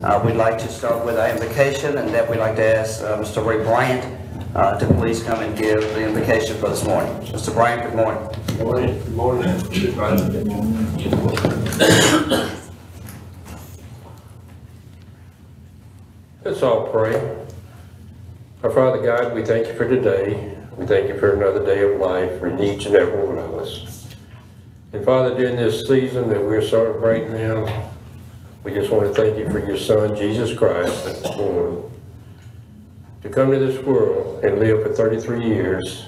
We'd like to start with our invocation, and then we'd like to ask Mr. Ray Bryant to please come and give the invocation for this morning. Mr. Bryant, good morning. Good morning. Good morning. Let's all pray. Our Father God, we thank you for today. We thank you for another day of life for each and every one of us. And Father, during this season that we're celebrating now, we just want to thank you for your Son, Jesus Christ, that was born to come to this world and live for 33 years.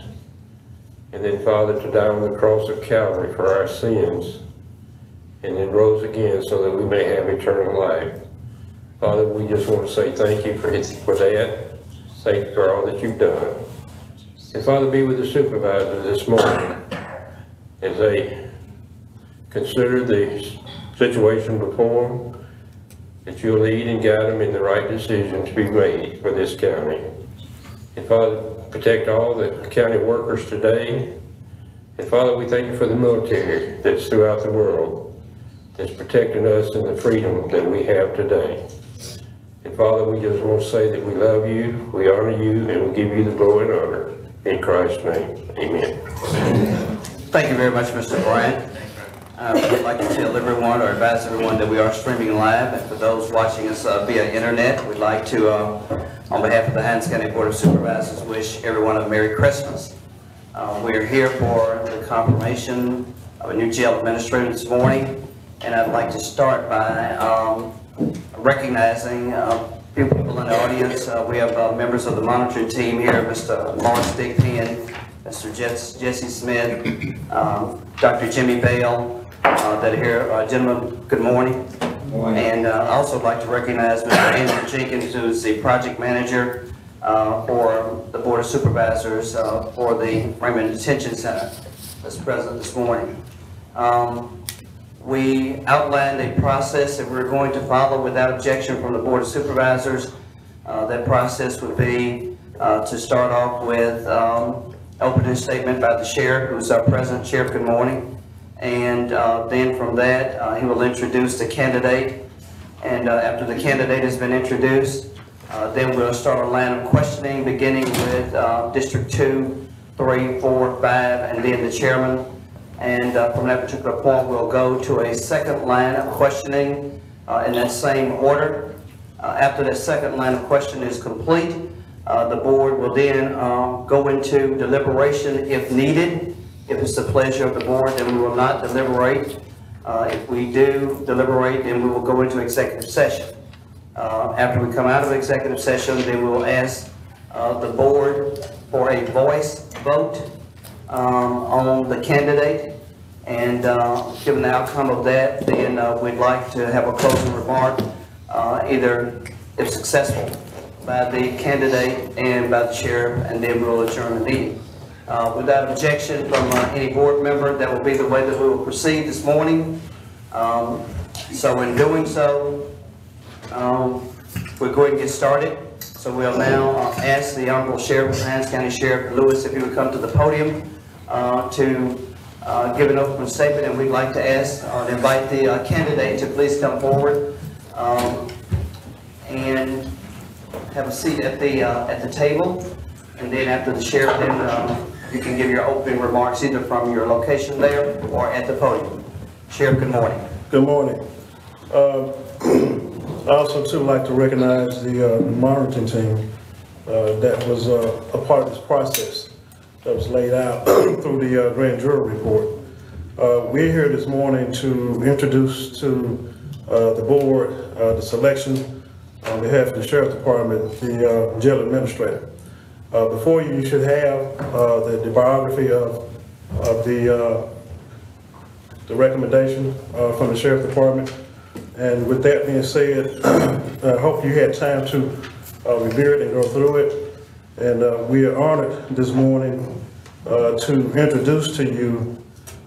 And then, Father, to die on the cross of Calvary for our sins. And then rose again so that we may have eternal life. Father, we just want to say thank you for that. Thank you for all that you've done. And Father, be with the supervisors this morning as they consider the situation before them, that you'll lead and guide them in the right decision to be made for this county. And Father, protect all the county workers today. And Father, we thank you for the military that's throughout the world that's protecting us and the freedom that we have today. And Father, we just want to say that we love you, we honor you, and we give you the glory and honor. In Christ's name, amen. Thank you very much, Mr. Bryant. We'd like to tell everyone or advise everyone that we are streaming live, and for those watching us via internet, we'd like to, on behalf of the Hinds County Board of Supervisors, wish everyone a Merry Christmas. We're here for the confirmation of a new jail administrator this morning, and I'd like to start by recognizing a few people in the audience. We have members of the monitoring team here, Mr. Lawrence Digpen, Mr. Jesse Smith, Dr. Jimmy Bale, that are here. Gentlemen, good morning. Good morning. And I also like to recognize Mr. Andrew Jenkins, who's the project manager for the Board of Supervisors for the Raymond Detention Center, that's present this morning. We outlined a process that we're going to follow without objection from the Board of Supervisors. That process would be to start off with opening statement by the Sheriff, who's our present. Sheriff, good morning. And then from that, he will introduce the candidate. And after the candidate has been introduced, then we'll start a line of questioning, beginning with District 2, 3, 4, 5, and then the chairman. And from that particular point, we'll go to a second line of questioning in that same order. After that second line of questioning is complete, the board will then go into deliberation if needed. If it's the pleasure of the board, then we will not deliberate. If we do deliberate, then we will go into executive session. After we come out of executive session, then we will ask the board for a voice vote on the candidate, and given the outcome of that, then we'd like to have a closing remark, either if successful by the candidate and by the sheriff, and then we'll adjourn the meeting. Without objection from any board member, that will be the way that we will proceed this morning. So in doing so, we'll go ahead and get started. So we'll now ask the Honorable Sheriff of Hinds County, Sheriff Lewis, if he would come to the podium to give an opening statement, and we'd like to ask and invite the candidate to please come forward and have a seat at the table. And then after the sheriff, then you can give your opening remarks either from your location there or at the podium. Sheriff, good morning. Good morning. I also too like to recognize the monitoring team that was a part of this process that was laid out through the grand jury report. We're here this morning to introduce to the board the selection on behalf of the Sheriff's Department, the jail administrator. Before you, you should have the biography of the recommendation from the Sheriff's Department. And with that being said, I hope you had time to review it and go through it. And we are honored this morning to introduce to you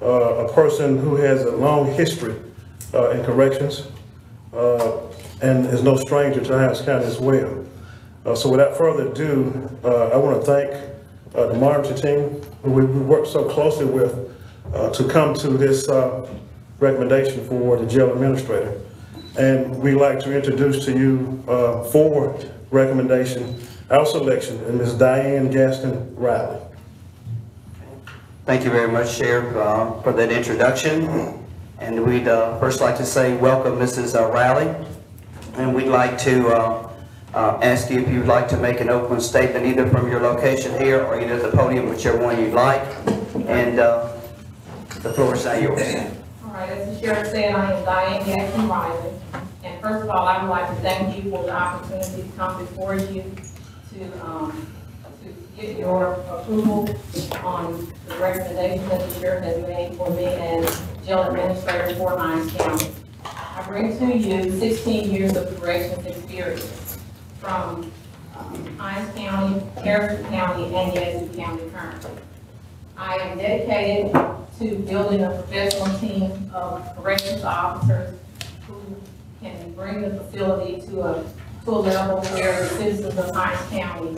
a person who has a long history in corrections and is no stranger to Hinds County as well. So without further ado, I want to thank the monitoring team who we worked so closely with to come to this recommendation for the jail administrator. And we'd like to introduce to you for recommendation, our selection, and Ms. Diane Gaston Riley. Thank you very much, Sheriff, for that introduction. And we'd first like to say welcome, Mrs. Riley. And we'd like to ask you if you'd like to make an opening statement either from your location here or either at the podium, whichever one you'd like. And the floor is now yours. All right, as the sheriff said, I am Diane Gaston Riley. And first of all, I would like to thank you for the opportunity to come before you to get your approval on the recommendation that the sheriff has made for me as jail administrator for Hinds County. I bring to you 16 years of corrections experience from Hinds County, Harrison County, and Yazoo County currently. I am dedicated to building a professional team of corrections officers who can bring the facility to a level where the citizens of Hinds County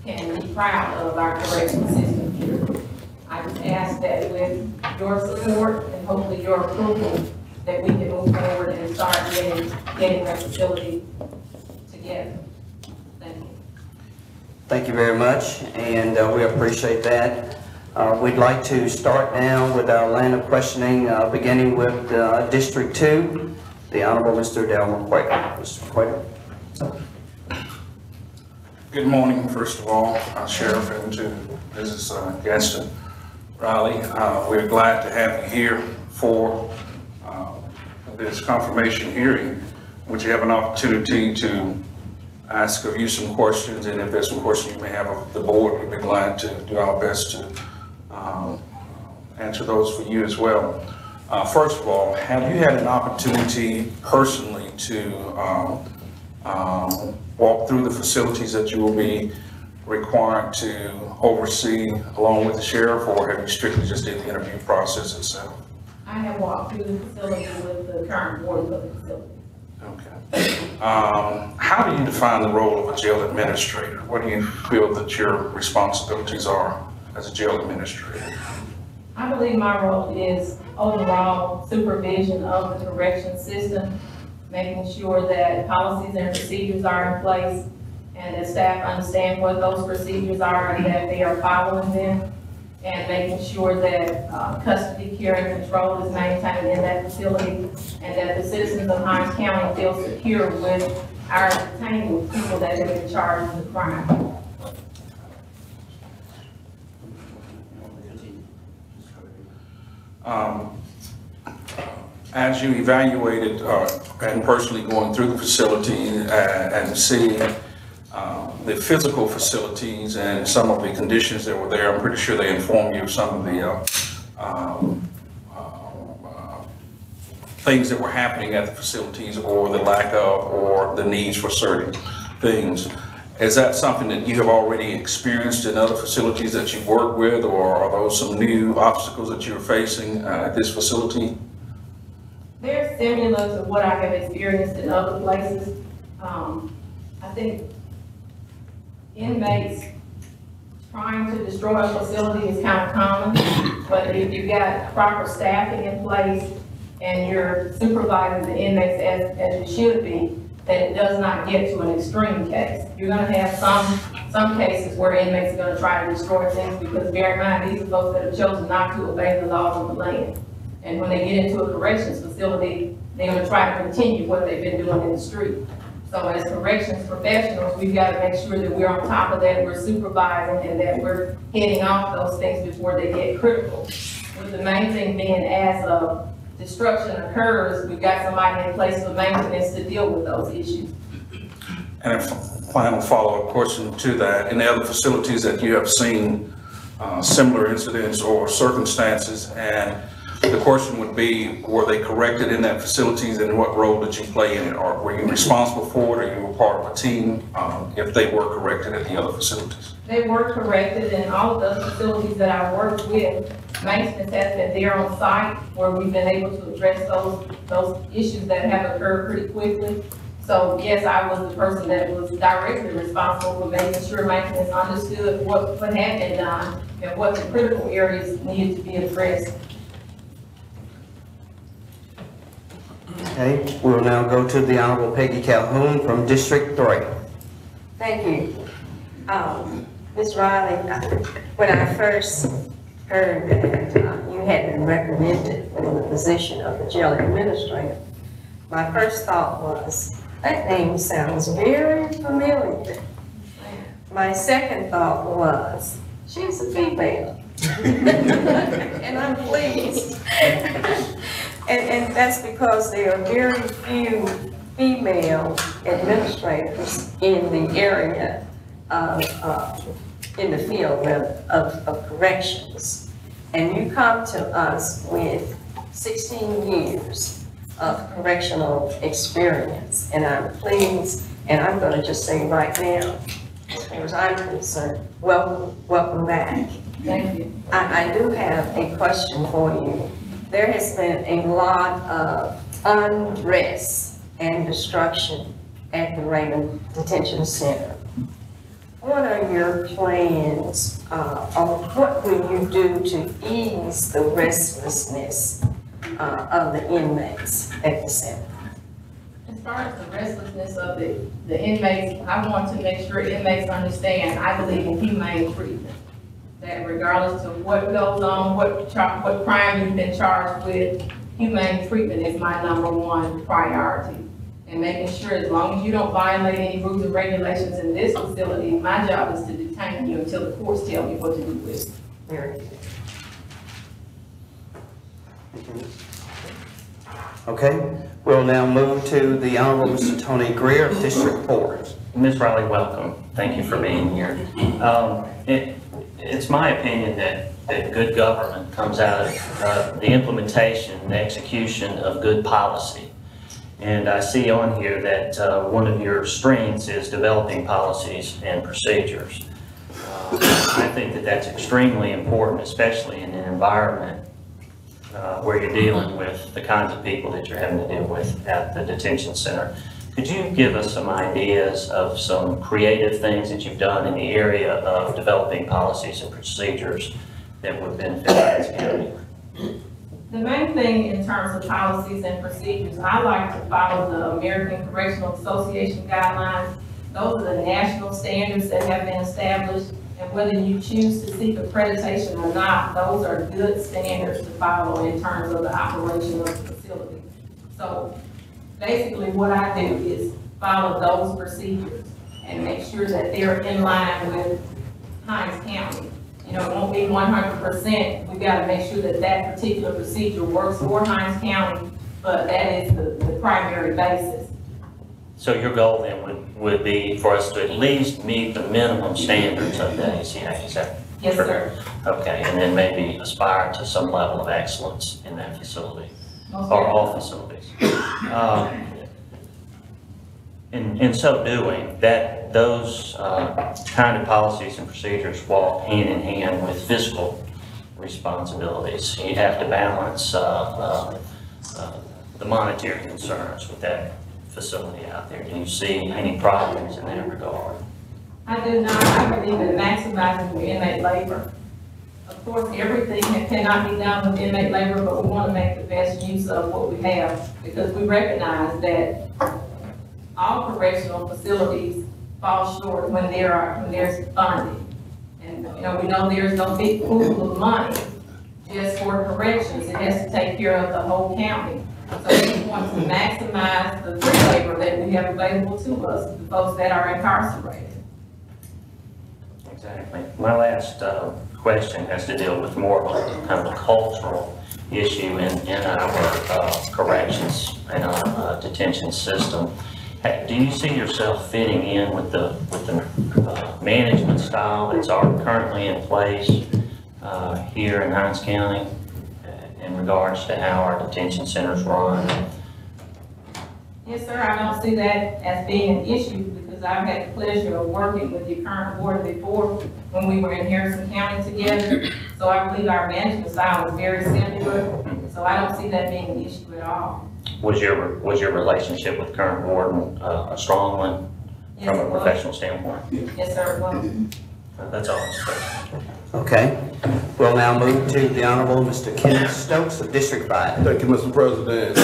can be proud of our corrections system here. I just ask that with your support and hopefully your approval, that we can move forward and start getting our facility together. Thank you. Thank you very much, and we appreciate that. We'd like to start now with our line of questioning, beginning with District 2, the Honorable Mr. Delmer Quaker. Mr. Quaker. Good morning, first of all, Sheriff, and to Mrs. Gaston Riley. We're glad to have you here for this confirmation hearing, which you have an opportunity to ask of you some questions, and if there's some questions you may have of the board, we'd be glad to do our best to answer those for you as well. First of all, have you had an opportunity personally to walk through the facilities that you will be required to oversee along with the sheriff, or have you strictly just did the interview process itself? I have walked through the facility with the current board of the facility. Okay. How do you define the role of a jail administrator? What do you feel that your responsibilities are as a jail administrator? I believe my role is overall supervision of the correction system, making sure that policies and procedures are in place and that staff understand what those procedures are and that they are following them, and making sure that custody, care, and control is maintained in that facility, and that the citizens of Hinds County feel secure with our detaining people that have been charged with crime. As you evaluated and personally going through the facility and seeing the physical facilities and some of the conditions that were there, I'm pretty sure they informed you of some of the things that were happening at the facilities, or the lack of, or the needs for certain things. Is that something that you have already experienced in other facilities that you've worked with, or are those some new obstacles that you're facing at this facility? They're similar to what I have experienced in other places. I think inmates trying to destroy a facility is kind of common, but if you've got proper staffing in place and you're supervising the inmates as you should be, that it does not get to an extreme case. You're going to have some cases where inmates are going to try to destroy things, because bear in mind, these are folks that have chosen not to obey the laws of the land. And when they get into a corrections facility, they're going to try to continue what they've been doing in the street. So as corrections professionals, we've got to make sure that we're on top of that, we're supervising, and that we're heading off those things before they get critical. With the main thing being, as destruction occurs, we've got somebody in place for maintenance to deal with those issues. And a final follow-up question to that, in the other facilities that you have seen similar incidents or circumstances, and the question would be, were they corrected in that facilities, and what role did you play in it? Or were you responsible for it, or you were part of a team if they were corrected at the other facilities? They were corrected, and all of those facilities that I worked with, maintenance has been there on site where we've been able to address those issues that have occurred pretty quickly. So yes, I was the person that was directly responsible for making sure maintenance understood what had been done and what the critical areas needed to be addressed. Okay, we will now go to the Honorable Peggy Calhoun from District 3. Thank you. Ms. Riley, when I first heard that you had been recommended for the position of the jail administrator, my first thought was, that name sounds very familiar. My second thought was, she's a female. And I'm pleased. And that's because there are very few female administrators in the area in the field of corrections. And you come to us with 16 years of correctional experience. And I'm pleased, and I'm going to just say right now, as far as I'm concerned, welcome back. Thank you. I do have a question for you. There has been a lot of unrest and destruction at the Raymond Detention Center. What are your plans on what will you do to ease the restlessness of the inmates at the center? As far as the restlessness of the inmates, I want to make sure inmates understand, I believe in humane treatment. That regardless of what goes on, what crime you've been charged with, humane treatment is my #1 priority. And making sure as long as you don't violate any rules and regulations in this facility, my job is to detain you until the courts tell me what to do with you. Very good. Okay, we'll now move to the Honorable Mr. Tony Greer of District 4. Ms. Riley, welcome. Thank you for being here. It's my opinion that good government comes out of the implementation and execution of good policy. And I see on here that one of your strengths is developing policies and procedures. I think that that's extremely important, especially in an environment where you're dealing with the kinds of people that you're having to deal with at the detention center. Could you give us some ideas of some creative things that you've done in the area of developing policies and procedures that would benefit Hinds County? The main thing in terms of policies and procedures, I like to follow the American Correctional Association guidelines. Those are the national standards that have been established, and whether you choose to seek accreditation or not, those are good standards to follow in terms of the operation of the facility. So basically what I do is follow those procedures and make sure that they're in line with Hinds County. You know, it won't be 100%. We got to make sure that that particular procedure works for Hinds County, but that is the primary basis. So your goal then would be for us to at least meet the minimum standards of the ACA, is that Yes, true? sir. Okay, and then maybe aspire to some level of excellence in that facility, Most or all definitely. facilities. In so doing, those kind of policies and procedures walk hand in hand with fiscal responsibilities. You have to balance the monetary concerns with that facility out there. Do you see any problems in that regard? I do not. I believe in maximizing the inmate labor. Of course, everything cannot be done with inmate labor, but we want to make the best use of what we have because we recognize that all correctional facilities fall short when there's funding. And, you know, we know there's no big pool of money just for corrections. It has to take care of the whole county. So we want to maximize the free labor that we have available to us, the folks that are incarcerated. Exactly. My last question has to deal with more of a kind of a cultural issue in our corrections and our detention system. Do you see yourself fitting in with the management style that's currently in place here in Hinds County in regards to how our detention centers run? Yes, sir, I don't see that as being an issue because I've had the pleasure of working with your current board before when we were in Harrison County together. So I believe our management style is very similar. So I don't see that being an issue at all. Was your relationship with current warden a strong one Yes, from it a was. professional standpoint? Yes, sir, it was. That's all, Mr. President. Okay. We'll now move to the Honorable Mr. Kenneth Stokes of District 5. Thank you, Mr. President.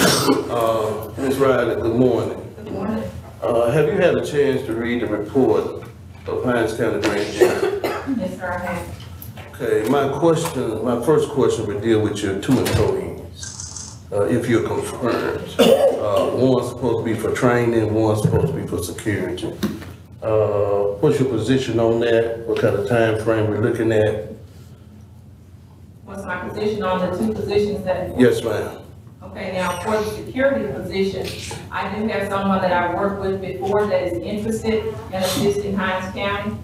Ms. Riley, good morning. Good morning. Have you had a chance to read the report of Hinds County Grand Jury? Yes, sir, I have. Okay, my first question would deal with your 2 employees, if you're confirmed. One's supposed to be for training, one's supposed to be for security. What's your position on that? What kind of time frame we're looking at? What's my position on the 2 positions that? Yes, ma'am. Okay, now for the security position, I do have someone that I worked with before that is interested in assisting Hinds County.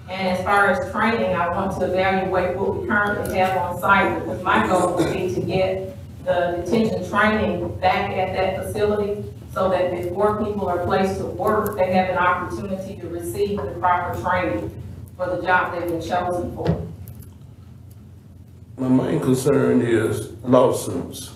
And as far as training, I want to evaluate what we currently have on site, because my goal would be to get the detention training back at that facility so that before people are placed to work, they have an opportunity to receive the proper training for the job they've been chosen for. My main concern is lawsuits.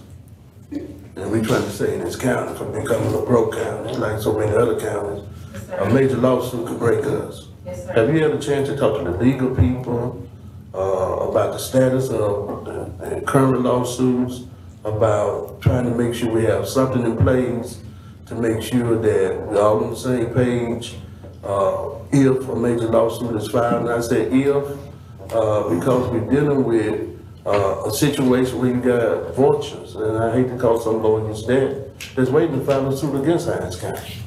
And we trying to say this county from becoming a broke county, like so many other counties. Yes, A sir. major lawsuit could break us. Yes, sir. Have you had a chance to talk to the legal people about the status of the current lawsuits, about trying to make sure we have something in place to make sure that we're all on the same page? If a major lawsuit is filed, and I say if, because we're dealing with a situation where you got vultures, and I hate to call some lawyers that's waiting to file a suit against Hinds County.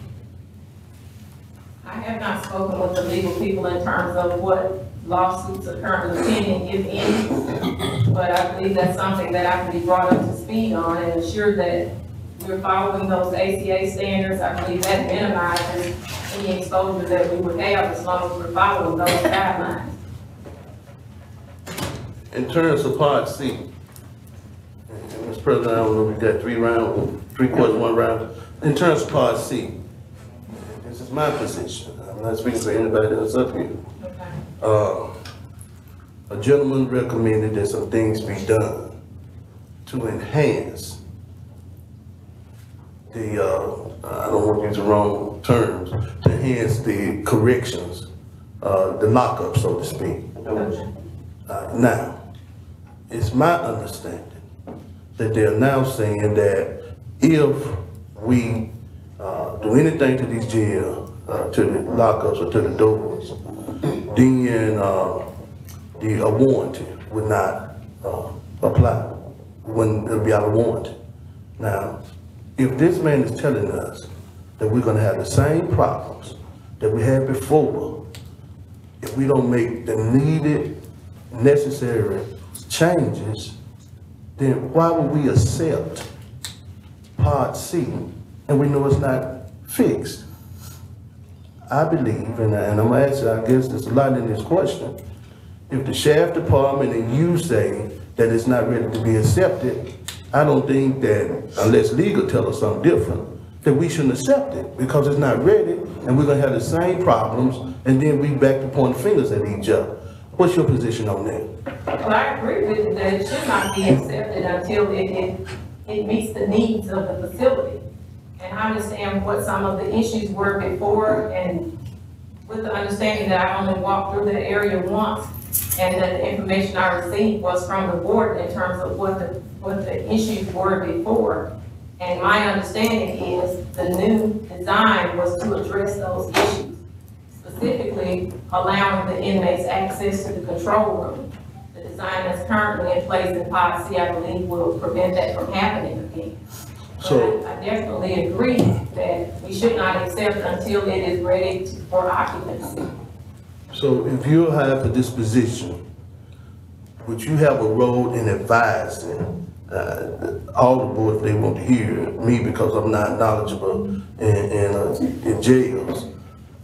I have not spoken with the legal people in terms of what lawsuits are currently pending, if any. But I believe that's something that I can be brought up to speed on and ensure that we're following those ACA standards. I believe that minimizes any exposure that we would have as long as we're following those guidelines. In terms of Part C, and Mr. President, I don't know, we got 3 quarters, 1 round. In terms of Part C, this is my position. I'm not speaking for anybody else up here. Okay. A gentleman recommended that some things be done to enhance the, I don't want to use the wrong terms, to enhance the corrections, the lockup, so to speak. Now, it's my understanding that they're now saying that if we do anything to these jails, to the lockups or to the doors, then a warranty would not apply, when it'll be out of warranty. Now, if this man is telling us that we're gonna have the same problems that we had before, if we don't make the needed, necessary changes, then why would we accept Part C and we know it's not fixed? I believe, and I'm gonna ask you, I guess there's a lot in this question, if the sheriff department and you say that it's not ready to be accepted, I don't think that, unless legal tell us something different, that we shouldn't accept it because it's not ready and we're gonna have the same problems and then we back to point fingers at each other. What's your position on that? Well, I agree with you that it should not be accepted until it meets the needs of the facility. And I understand what some of the issues were before, and with the understanding that I only walked through that area once, and that the information I received was from the board in terms of what the issues were before. And my understanding is the new design was to address those issues, specifically allowing the inmates access to the control room. The design that's currently in place in Part C, I believe, will prevent that from happening again. So- But I definitely agree that we should not accept until it is ready for occupancy. So if you have a disposition, would you have a role in advising all the board, if they want to hear me because I'm not knowledgeable in jails,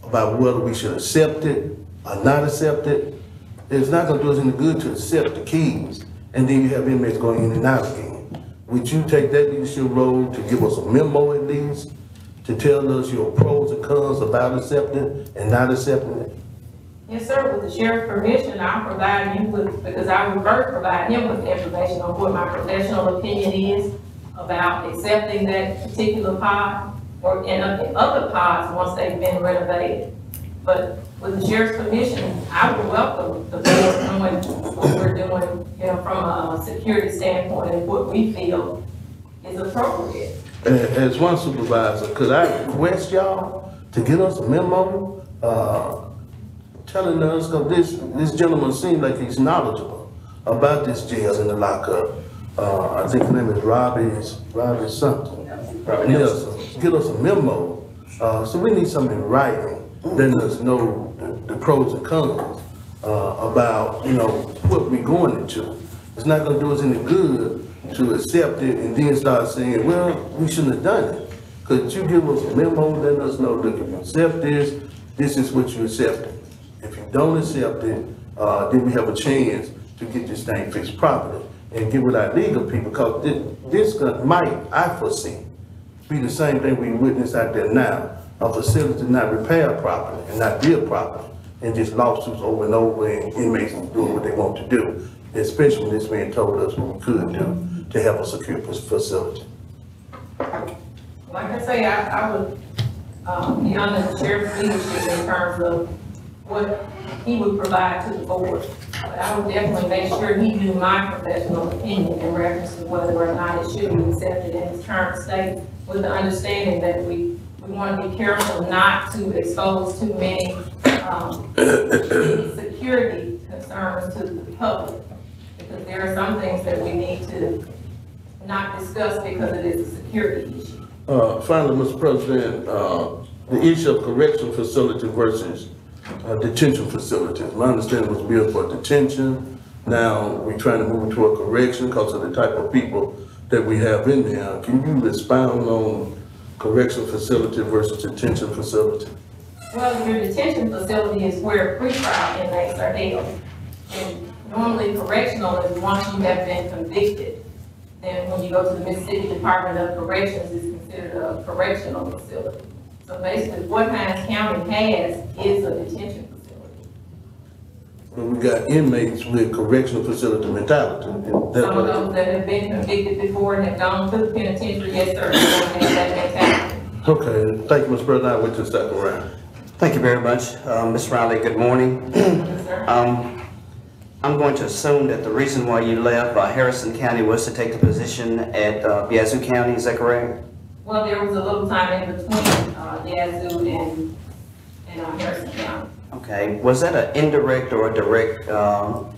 about whether we should accept it or not accept it? It's not gonna do us any good to accept the keys and then you have inmates going in and out again. Would you take that leadership role to give us a memo at least, to tell us your pros and cons about accepting and not accepting it? Yes, sir, with the sheriff's permission, I'll provide you with, because I would first provide him with information on what my professional opinion is about accepting that particular pod or in other pods once they've been renovated. But with the sheriff's permission, I would welcome the board doing what we're doing, you know, from a security standpoint and what we feel is appropriate. As one supervisor, could I request y'all to get us a memo, telling us, cause this gentleman seems like he's knowledgeable about this jail and the lockup. I think his name is Robbie something. Robbie Nelson. Yes, get us a memo, so we need something in writing, letting us know the pros and cons, about, you know, what we're going into. It's not gonna do us any good to accept it and then start saying, well, we shouldn't have done it. Could you give us a memo, letting us know, look, if you accept this, this is what you accept. If you don't accept it, then we have a chance to get this thing fixed properly and get with our legal people, because this might, I foresee, be the same thing we witness out there now, a facility not repaired properly and not built properly, and just lawsuits over and over and inmates doing what they want to do, especially when this man told us what we could do to have a secure facility. Like I say, I would, be under the sheriff's leadership in terms of what he would provide to the board. But I would definitely make sure he knew my professional opinion in reference to whether or not it should be accepted in its current state, with the understanding that we want to be careful not to expose too many, security concerns to the public. Because there are some things that we need to not discuss because it is a security issue. Finally, Mr. President, the issue of correctional facility versus detention facilities. My understanding was built for detention. Now we're trying to move to a correction because of the type of people that we have in there. Can you expound on correctional facility versus detention facility? Well, your detention facility is where pretrial inmates are held. And normally correctional is once you have been convicted. Then when you go to the Mississippi Department of Corrections, it's considered a correctional facility. So basically, what Hinds County has is a detention facility. But we got inmates with correctional facility mentality. Some of those that have been convicted before and have gone to the penitentiary, yes, sir, they have that mentality. Okay, thank you, Mr. President. I went to the second round. Thank you very much. Ms. Riley, good morning. Yes, sir. I'm going to assume that the reason why you left Harrison County was to take the position at Yazoo County, is that correct? Well, there was a little time in between Yazoo and Harrison County. Okay, was that an indirect or a direct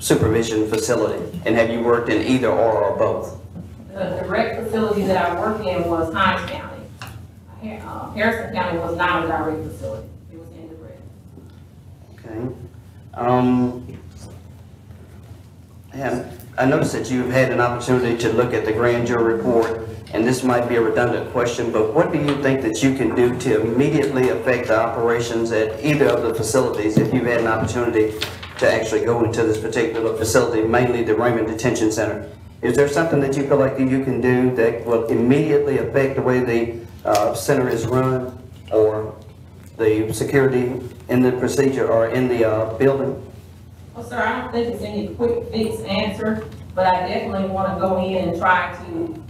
supervision facility? And have you worked in either or both? The direct facility that I worked in was Hinds County. Harrison County was not a direct facility, it was indirect. Okay. And I noticed that you've had an opportunity to look at the grand jury report, and this might be a redundant question, but what do you think that you can do to immediately affect the operations at either of the facilities if you've had an opportunity to actually go into this particular facility, mainly the Raymond Detention Center? Is there something that you feel like you can do that will immediately affect the way the center is run, or the security in the procedure or in the building? Well, sir, I don't think it's any quick fix answer, but I definitely want to go in and try to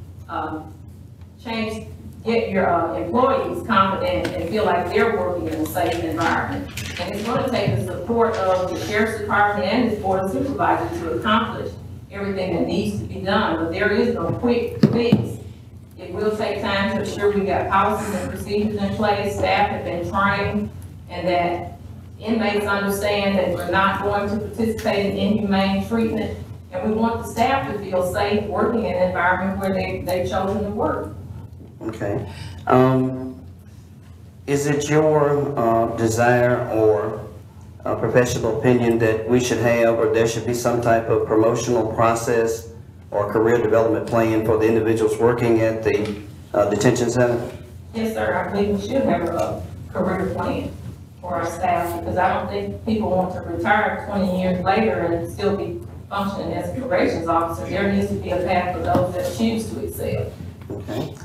get your employees confident and feel like they're working in a safe environment. And it's going to take the support of the Sheriff's Department and this Board of Supervisors to accomplish everything that needs to be done, but there is no quick fix. It will take time to ensure we got policies and procedures in place, staff have been trained, and that inmates understand that we're not going to participate in inhumane treatment, and we want the staff to feel safe working in an environment where they've chosen to work. Okay. Is it your desire or professional opinion that we should have, or there should be some type of promotional process or career development plan for the individuals working at the detention center? Yes, sir, I believe we should have a career plan for our staff, because I don't think people want to retire 20 years later and still be functioning as a corrections officer. There needs to be a path for those that choose to excel. Okay.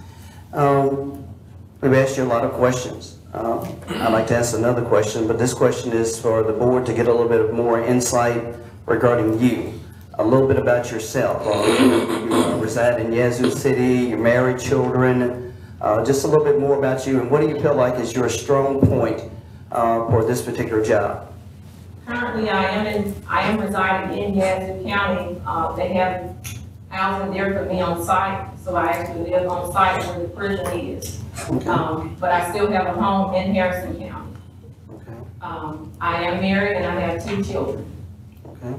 We've asked you a lot of questions. I'd like to ask another question, but this question is for the board to get a little bit of more insight regarding you. A little bit about yourself. You reside in Yazoo City, you're married, children, just a little bit more about you, and what do you feel like is your strong point for this particular job? Currently, I am residing in Yazoo County. They have housing there for me on site, so I actually live on site where the prison is. But I still have a home in Harrison County. Okay. I am married and I have 2 children. Okay.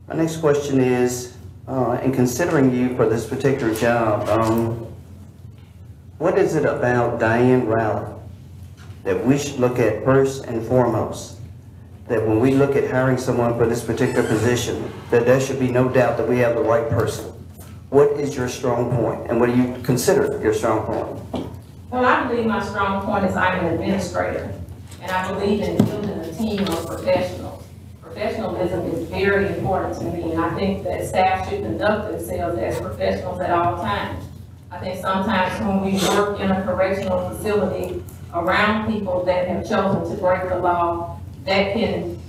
My next question is, in considering you for this particular job, what is it about Diane Riley that we should look at first and foremost? That when we look at hiring someone for this particular position, that there should be no doubt that we have the right person. What is your strong point, and what do you consider your strong point? Well, I believe my strong point is I'm an administrator, and I believe in building a team of professionals. Professionalism is very important to me, and I think that staff should conduct themselves as professionals at all times. I think sometimes when we work in a correctional facility around people that have chosen to break the law, that can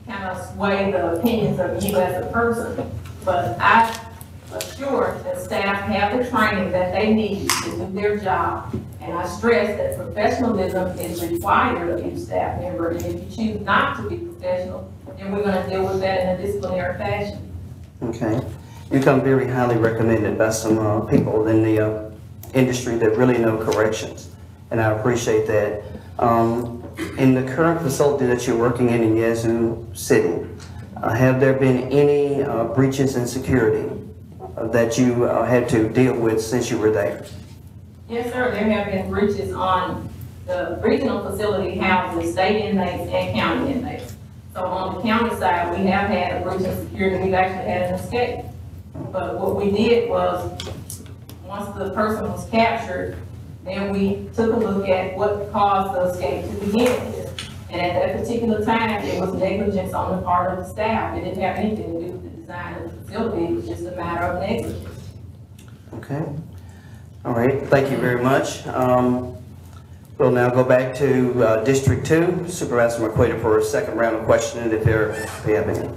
kind of sway the opinions of you as a person. But I assure that staff have the training that they need to do their job. And I stress that professionalism is required of each staff member. And if you choose not to be professional, then we're going to deal with that in a disciplinary fashion. Okay. You come very highly recommended by some people in the industry that really know corrections, and I appreciate that. In the current facility that you're working in Yazoo City, have there been any breaches in security that you had to deal with since you were there? Yes, sir. There have been breaches on the regional facility houses state inmates and county inmates. So on the county side, we have had a breach in security. We've actually had an escape. But what we did was, once the person was captured, then we took a look at what caused the escape to begin with. And at that particular time, it was negligence on the part of the staff. It didn't have anything to do with the design of the facility. It was just a matter of negligence. Okay. All right. Thank you very much. We'll now go back to District 2. Supervisor McQuaid for a second round of questioning if we have any.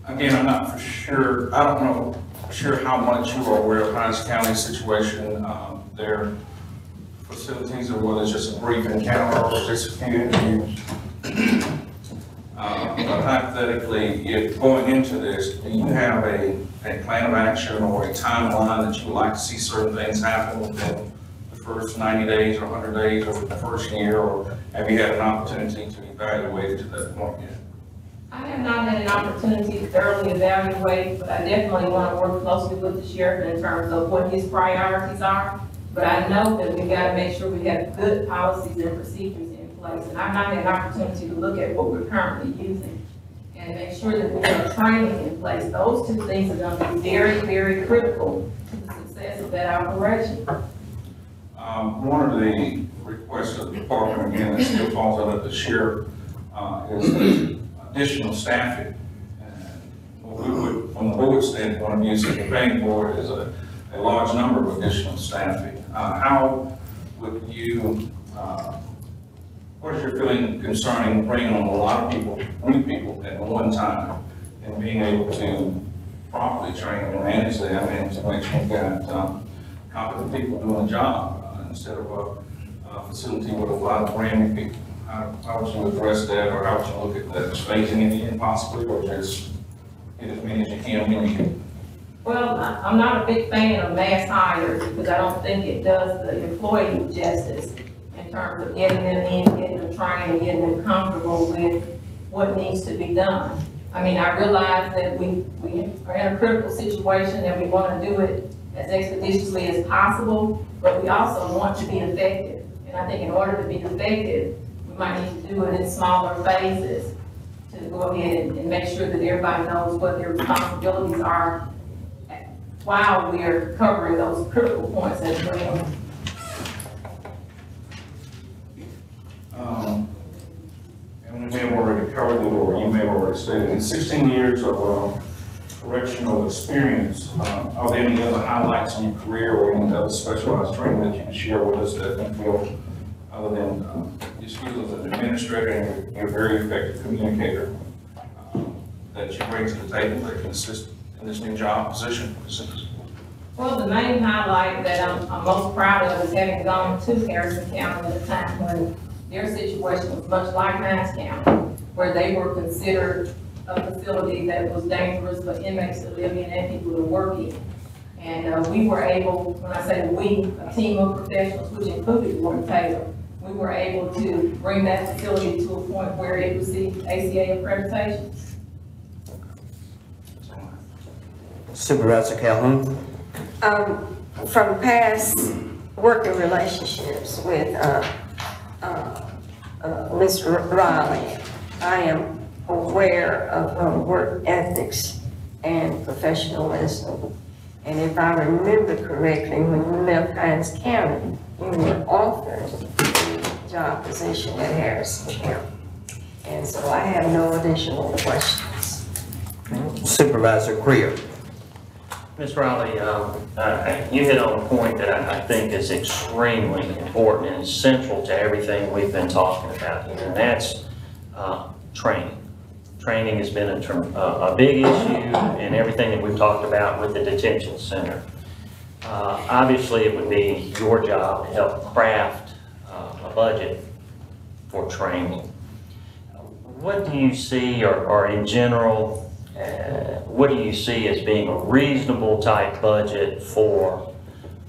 Again, I'm not for sure, I don't know for sure how much you are aware of Hinds County's situation, their facilities, or whether it's just a brief encounter or just a few interviews. But hypothetically, if going into this, do you have a plan of action or a timeline that you would like to see certain things happen within the first 90 days or 100 days or the first year, or have you had an opportunity to evaluate it to that point yet? I have not had an opportunity to thoroughly evaluate, but I definitely want to work closely with the sheriff in terms of what his priorities are. But I know that we've got to make sure we have good policies and procedures in place. And I've not had an opportunity to look at what we're currently using and make sure that we have training in place. Those 2 things are going to be very, very critical to the success of that operation. One of the requests of the department, again, that still falls under the sheriff, is additional staffing. And from the board standpoint of view, the planning board is a large number of additional staffing. How would you, what is your feeling concerning bringing on a lot of people, new people at one time, and being able to properly train and manage them and to make sure you've got competent people doing the job instead of a facility with a lot of brand new people? How would you address that, or how would you look at that? Phasing it in possibly, or just get as many as you can when you can? Well, I'm not a big fan of mass hires because I don't think it does the employee justice in terms of getting them in, getting them trained, and getting them comfortable with what needs to be done. I mean, I realize that we are in a critical situation and we want to do it as expeditiously as possible, but we also want to be effective. And I think in order to be effective, we might need to do it in smaller phases to go ahead and make sure that everybody knows what their responsibilities are while we are covering those critical points as well. And we may have already covered it, or you may have already stated, in 16 years of correctional experience, are there any other highlights in your career or any other specialized training that you can share with us that you feel, other than your skills as an administrator and you're a very effective communicator, that you bring to the table that can assist in this new job position? Well, the main highlight that I'm most proud of is having gone to Harrison County at a time when their situation was much like Hinds County, where they were considered a facility that was dangerous for inmates to live in and people to work in. And we were able, when I say we, a team of professionals, which included Warden Taylor, we were able to bring that facility to a point where it received ACA accreditation. Supervisor Calhoun? From past working relationships with Ms. Riley, I am aware of her work ethics and professionalism. And if I remember correctly, when you left Hinds County, you were offered a job position at Harrison County. And so I have no additional questions. Supervisor Greer? Ms. Riley, you hit on a point that I think is extremely important and central to everything we've been talking about here, and that's training. Training has been a big issue in everything that we've talked about with the detention center. Obviously, it would be your job to help craft a budget for training. What do you see, or in general, what do you see as being a reasonable type budget for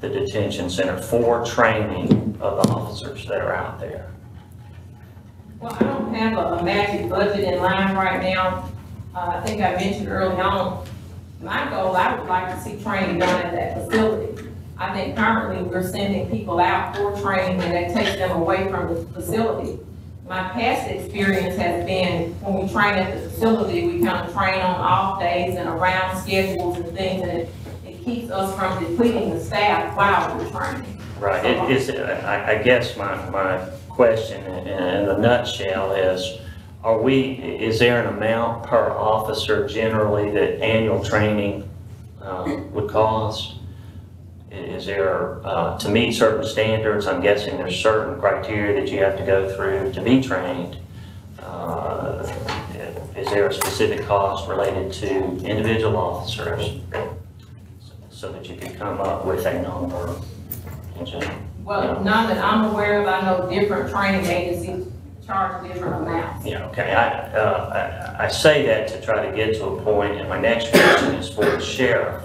the detention center for training of the officers that are out there? Well, I don't have a magic budget in line right now. I think I mentioned early on, my goal, I would like to see training done at that facility. I think currently we're sending people out for training and that takes them away from the facility. My past experience has been when we train at the facility, we kind of train on off days and around schedules and things, and it keeps us from depleting the staff while we're training. Right. I guess my question in a nutshell is, is there an amount per officer generally that annual training would cost? Is there, to meet certain standards, I'm guessing there's certain criteria that you have to go through to be trained. Is there a specific cost related to individual officers so that you can come up with a number in general? Well, none that I'm aware of. I know different training agencies charge different amounts. Yeah, okay. I say that to try to get to a point, and my next question is for the sheriff.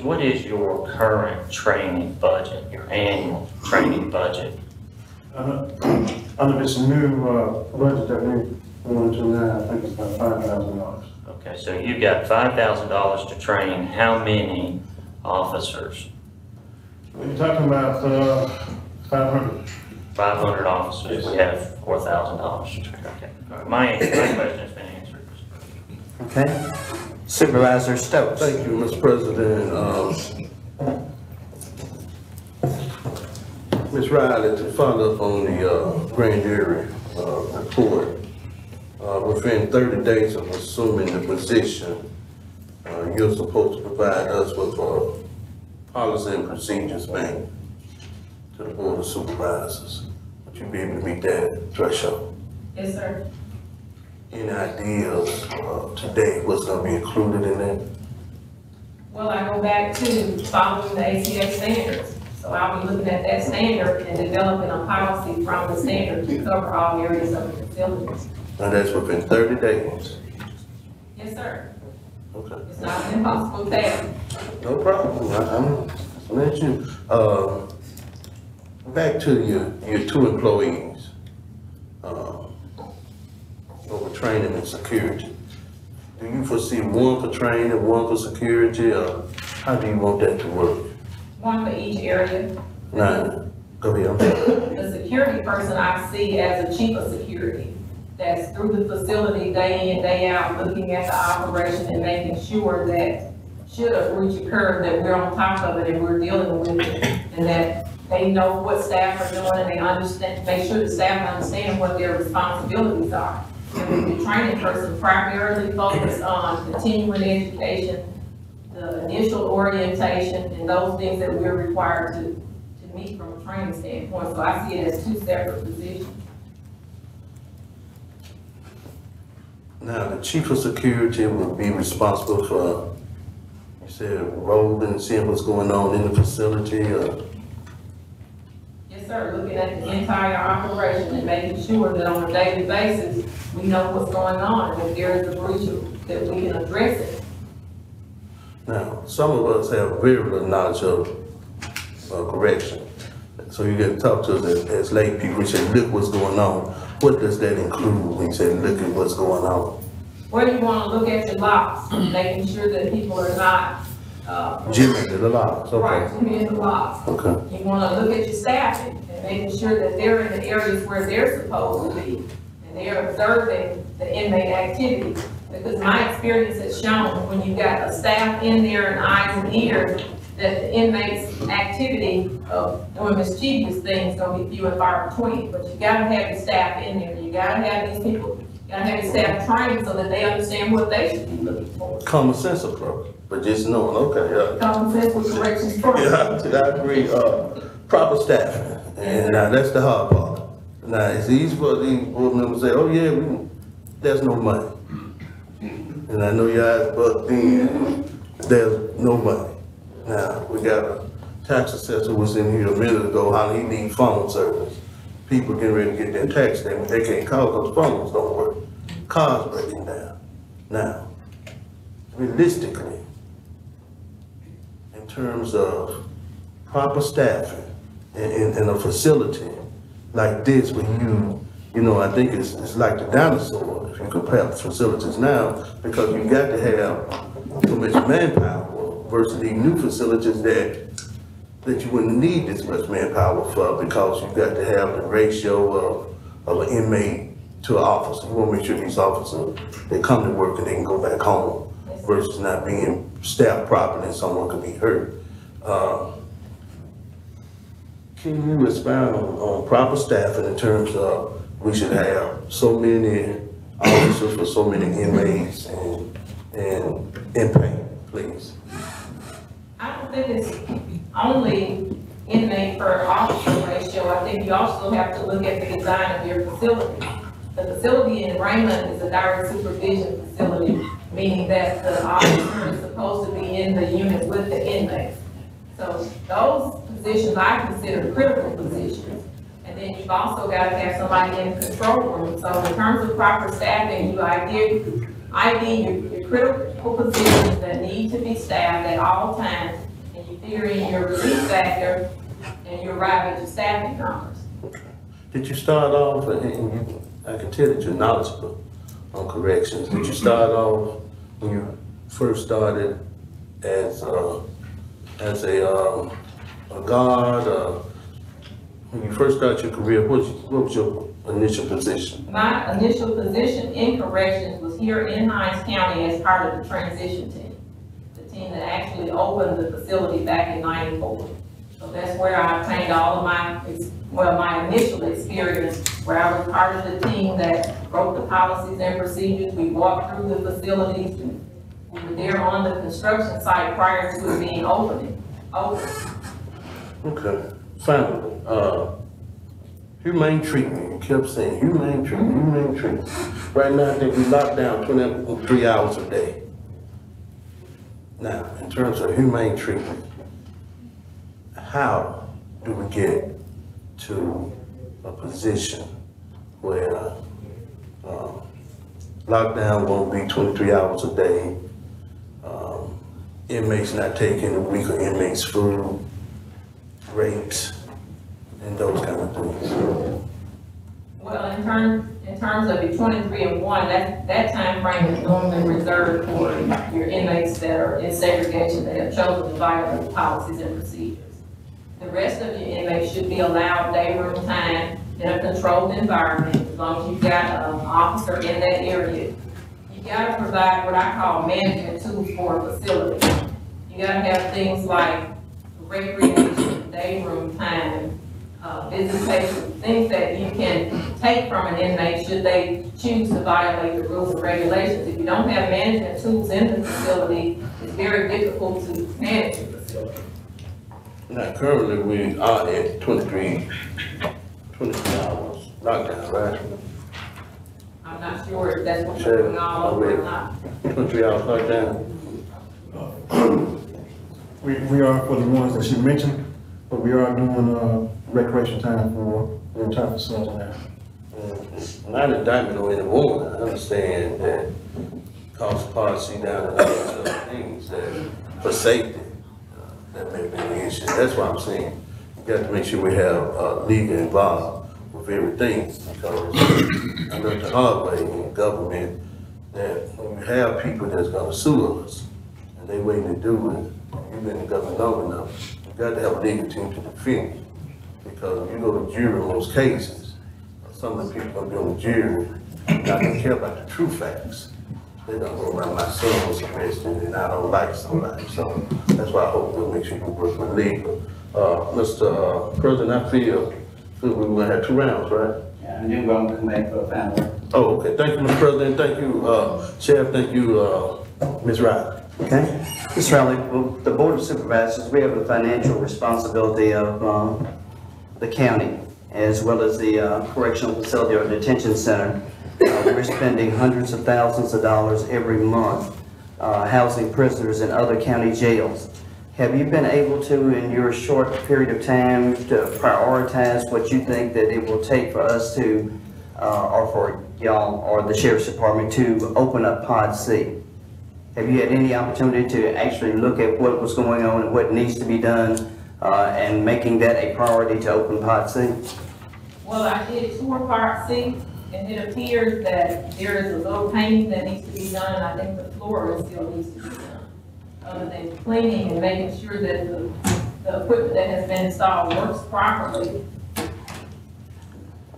What is your current training budget, your annual training budget? Under this new budget that we went into now, I think it's about $5,000. Okay, so you've got $5,000 to train how many officers? You're talking about 500. 500 officers. We have $4,000 to train. Okay. All right. My question has been answered. Okay. Supervisor Stokes? Thank you, Mr. President. Ms. Riley, to follow up on the grand jury report, within 30 days of assuming the position, you're supposed to provide us with a policy and procedures manual to the Board of Supervisors. Would you be able to meet that threshold? Yes, sir. Any ideas today what's going to be included in that? Well, I go back to following the ACA standards. So I'll be looking at that standard and developing a policy from the standard to cover all areas of the facility. And that's within 30 days? Yes, sir. Okay. It's not an impossible task. No problem. I'm let you. Back to your two employees. Over training and security. Do you foresee one for training, one for security, or how do you want that to work? One for each area. Now, go ahead. The security person I see as a chief of security, that's through the facility day in, day out, looking at the operation and making sure that should a breach occur, that we're on top of it and we're dealing with it, and that they know what staff are doing and they understand, make sure the staff understand what their responsibilities are. And the training person primarily focused on continuing education, the initial orientation, and those things that we're required to meet from a training standpoint. So I see it as two separate positions. Now, the chief of security will be responsible for You said roving, seeing what's going on in the facility, Yes, sir, looking at the entire operation and making sure that on a daily basis, we know what's going on, and if there is a breach, that we can address it. Now, some of us have very little knowledge of correction. So you get to talk to us as lay people. You say, look what's going on. What does that include when you say, look at what's going on? Where you want to look at your locks, making sure that people are not, Jimmy did the locks, right, okay. Jimmy in the locks. Okay. You want to look at your staffing and making sure that they're in the areas where they're supposed to be, and they're observing the inmate activity. Because my experience has shown when you've got a staff in there and eyes and ears, that the inmates' activity of doing mischievous things gonna be few and far between. But you gotta have your staff in there. You gotta have these people, you gotta have your staff trained so that they understand what they should be looking for. Common sense approach, but just knowing, okay, Common sense with corrections first. yeah, I agree, proper staffing, and now that's the hard part. Now, it's easy for these board members to say, oh yeah, there's no money. And I know your eyes bucked in, there's no money. Now, we got a tax assessor who was in here a minute ago, how he needs phone service. People getting ready to get their tax statement, they can't call because phones don't work. Cars breaking down. Now, realistically, in terms of proper staffing in a facility like this, where you know, I think it's like the dinosaur, if you compare the facilities now, because you got to have so much manpower versus the new facilities that you wouldn't need this much manpower for, because you got to have the ratio of an inmate to an officer. You want to make sure these officers, they come to work and they can go back home versus not being staffed properly and someone could be hurt. Can you expound on proper staffing in terms of we should have so many officers for so many inmates and inmate, please? I don't think it's only inmate per officer ratio. I think you also have to look at the design of your facility. The facility in Raymond is a direct supervision facility, meaning that the officer is supposed to be in the unit with the inmates. So those positions I consider critical positions. And then you've also got to have somebody in the control room. So in terms of proper staffing, you ID your critical positions that need to be staffed at all times, and you figure in your relief factor, and you arrive at your staffing numbers. Did you start off, and I can tell that you're knowledgeable on corrections. Did you start off when you first started as a guard? When you first started your career, what was your initial position? My initial position in corrections was here in Hinds County as part of the transition team. The team that actually opened the facility back in '94. So that's where I obtained all of my initial experience, where I was part of the team that wrote the policies and procedures. We walked through the facilities. We were there on the construction site prior to it being open. Okay. Finally, humane treatment. You kept saying humane treatment, humane treatment. Right now, I think we locked down 23 hours a day. Now, in terms of humane treatment, how do we get to a position where lockdown won't be 23 hours a day, inmates not taking weaker inmates' food, rapes, and those kind of things? Well, in terms of the 23 and 1, that time frame is normally reserved for your inmates that are in segregation that have chosen to violate policies and procedures. The rest of your inmates should be allowed day room time in a controlled environment, as long as you've got an officer in that area. You gotta provide what I call management tools for a facility. You gotta have things like recreation, day room time, visitation, things that you can take from an inmate should they choose to violate the rules and regulations. If you don't have management tools in the facility, it's very difficult to manage the facility. Now, currently, we are at 23 hours lockdown, right? I'm not sure if that's what's going on or not. 23 hours lockdown. We are for the ones that she mentioned, but we are doing recreation time for the entire facility now. Not indictment on any woman, I understand that cause policy down and other things that for safety, that may be an issue. That's why I'm saying, you got to make sure we have legal involved with everything, because I learned the hard way in government that when you have people that's gonna sue us, and they waiting to do it, you've been in government long enough, you got to have a legal team to defend you. Because if you go to jury in those cases, some of the people gonna be on the jury, not gonna care about the true facts. They don't go around, my son was arrested and I don't like somebody, so that's why I hope we'll make sure we work with legal. Mr. President, I feel we're gonna have 2 rounds, right? Yeah, I knew I'm gonna come back for a final. Oh, okay, thank you, Mr. President, thank you, Sheriff, thank you, Ms. Riley. Okay. Mr. Riley, well, the Board of Supervisors, we have the financial responsibility of the county, as well as the correctional facility or detention center. We're spending hundreds of thousands of dollars every month housing prisoners in other county jails. Have you been able to, in your short period of time, to prioritize what you think that it will take for us to, or for y'all or the Sheriff's Department to open up Pod C? Have you had any opportunity to actually look at what was going on and what needs to be done and making that a priority to open Pod C? Well, I did tour Part C, and it appears that there is a little painting that needs to be done, and I think the floor still needs to be done. Other than cleaning and making sure that the equipment that has been installed works properly,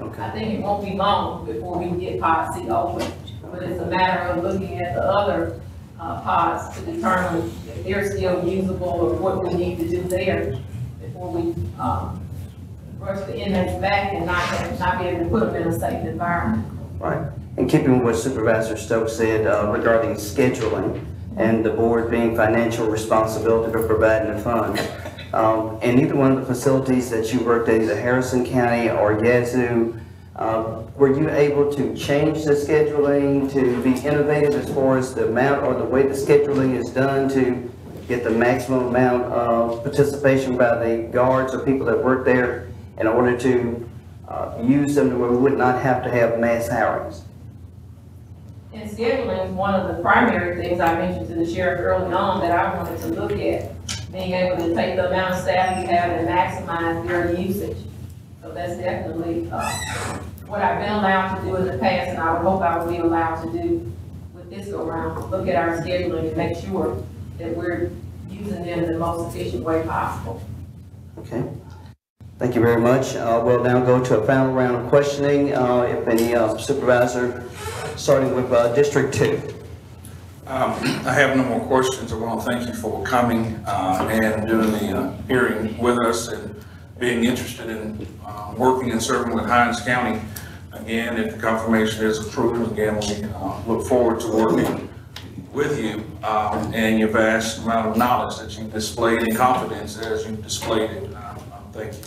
Okay. I think it won't be long before we can get Pod C open. But it's a matter of looking at the other pods to determine if they're still usable or what we need to do there before we rush the inmates back and not be able to put them in a safe environment. Right. And keeping what Supervisor Stokes said regarding scheduling and the board being financial responsibility for providing the funds. In either one of the facilities that you worked at, either Harrison County or Yazoo, were you able to change the scheduling to be innovative as far as the amount or the way the scheduling is done to get the maximum amount of participation by the guards or people that work there in order to use them to where we would not have to have mass hirings? And scheduling is one of the primary things I mentioned to the sheriff early on that I wanted to look at, being able to take the amount of staff we have and maximize their usage. So that's definitely what I've been allowed to do in the past, and I would hope I will be allowed to do with this go around. Look at our scheduling and make sure that we're using them in the most efficient way possible. Okay. Thank you very much. We'll now go to a final round of questioning. If any supervisor, starting with District 2. I have no more questions. I want to thank you for coming and doing the hearing with us and being interested in working and serving with Hinds County. Again, if the confirmation is approved, again, we look forward to working with you and your vast amount of knowledge that you've displayed and confidence as you've displayed it. Thank you.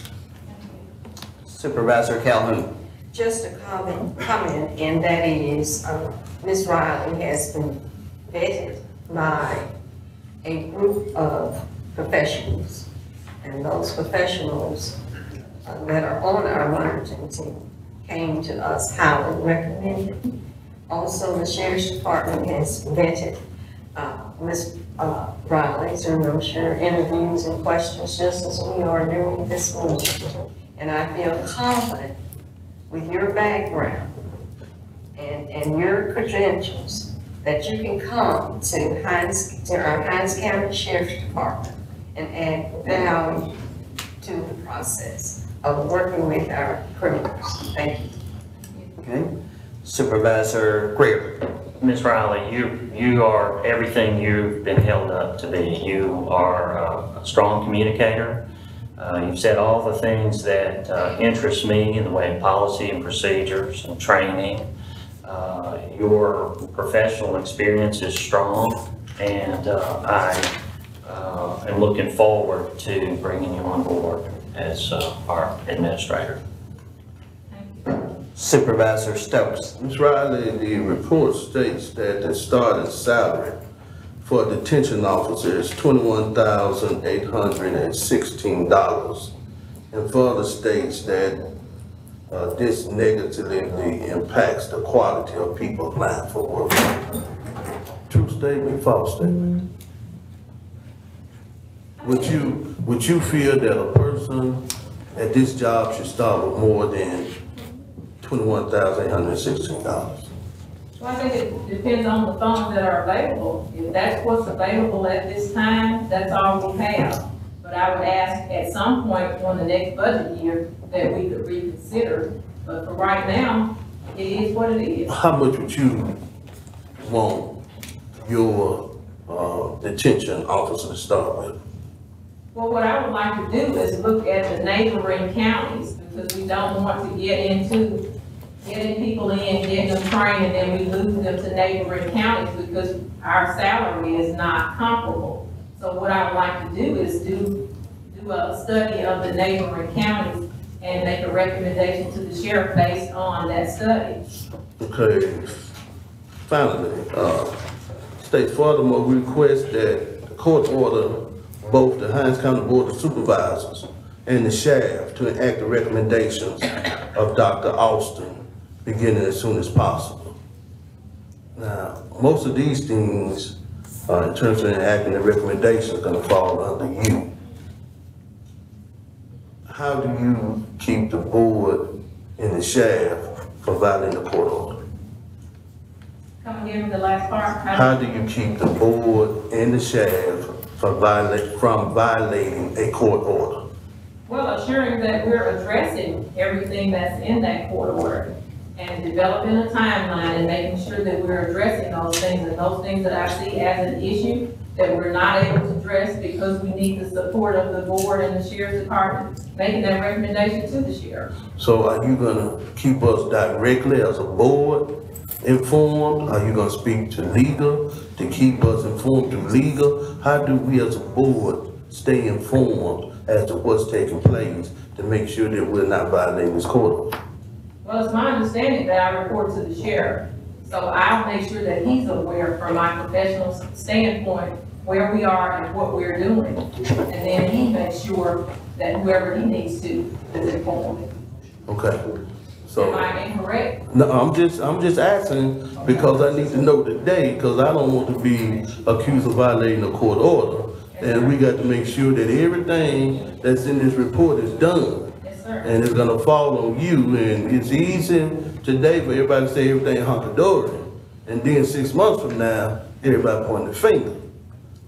Supervisor Calhoun. Just a comment, and that is, Ms. Riley has been vetted by a group of professionals, and those professionals that are on our monitoring team came to us highly recommended. Also, the Sheriff's Department has vetted Ms. Riley through, I'm sure, interviews and questions, just as we are doing this morning. And I feel confident with your background and your credentials that you can come to our Hinds County Sheriff's Department and add value to the process of working with our criminals. Thank you. Okay. Supervisor Greer. Ms. Riley, you are everything you've been held up to be. You are a strong communicator. You've said all the things that interest me in the way of policy and procedures and training. Your professional experience is strong, and I am looking forward to bringing you on board as our administrator. Supervisor Stokes. Ms. Riley, the report states that the starting salary for a detention officer is $21,816. And further states that this negatively impacts the quality of people applying for work. True statement, false statement? Would you feel that a person at this job should start with more than $21,816? Well, I think it depends on the funds that are available. If that's what's available at this time, that's all we have. But I would ask at some point on the next budget year that we could reconsider. But for right now, it is what it is. How much would you want your detention officer to start with? Well, what I would like to do is look at the neighboring counties, because we don't want to get into getting people in, getting them trained, and then we lose them to neighboring counties because our salary is not comparable. So what I would like to do is do a study of the neighboring counties and make a recommendation to the sheriff based on that study. Okay. Finally, states furthermore request that the court order both the Hinds County Board of Supervisors and the sheriff to enact the recommendations of Dr. Austin beginning as soon as possible. Now, most of these things, in terms of enacting the recommendations, are going to fall under you. How do you keep the board and the sheriff from violating the court order? Come again with the last part. How do you keep the board and the sheriff from violating a court order? Well, assuring that we're addressing everything that's in that court order and developing a timeline and making sure that we're addressing those things, and those things that I see as an issue that we're not able to address because we need the support of the board and the sheriff's department, making that recommendation to the sheriff. So are you gonna keep us directly as a board informed? Are you gonna speak to legal to keep us informed through legal? How do we as a board stay informed as to what's taking place to make sure that we're not violating this court order? Well, it's my understanding that I report to the sheriff, so I'll make sure that he's aware from my professional standpoint where we are and what we're doing. And then he makes sure that whoever he needs to is informed. Okay. So, Am I incorrect? no, I'm just asking because I need to know today, because I don't want to be accused of violating a court order. And we got to make sure that everything that's in this report is done. Yes, sir. And it's gonna fall on you, and it's easy today for everybody to say everything hunky-dory. And then 6 months from now, everybody pointing the finger.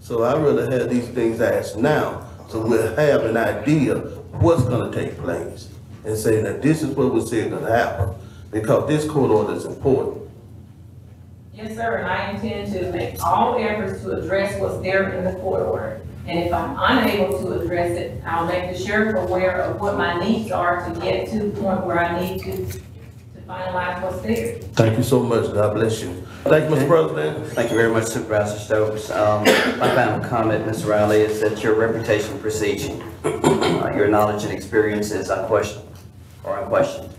So I'd rather have these things asked now, so we'll have an idea what's gonna take place. And say that this is what we said gonna happen, because this court order is important. Yes, sir, and I intend to make all efforts to address what's there in the court order. And if I'm unable to address it, I'll make the sheriff aware of what my needs are to get to the point where I need to finalize what's there. Thank you so much, God bless you. Thank you, Mr. President. Thank you very much, Supervisor Stokes. My final comment, Ms. Riley, is that your reputation precedes you. Your knowledge and experience is unquestioned, or unquestioned.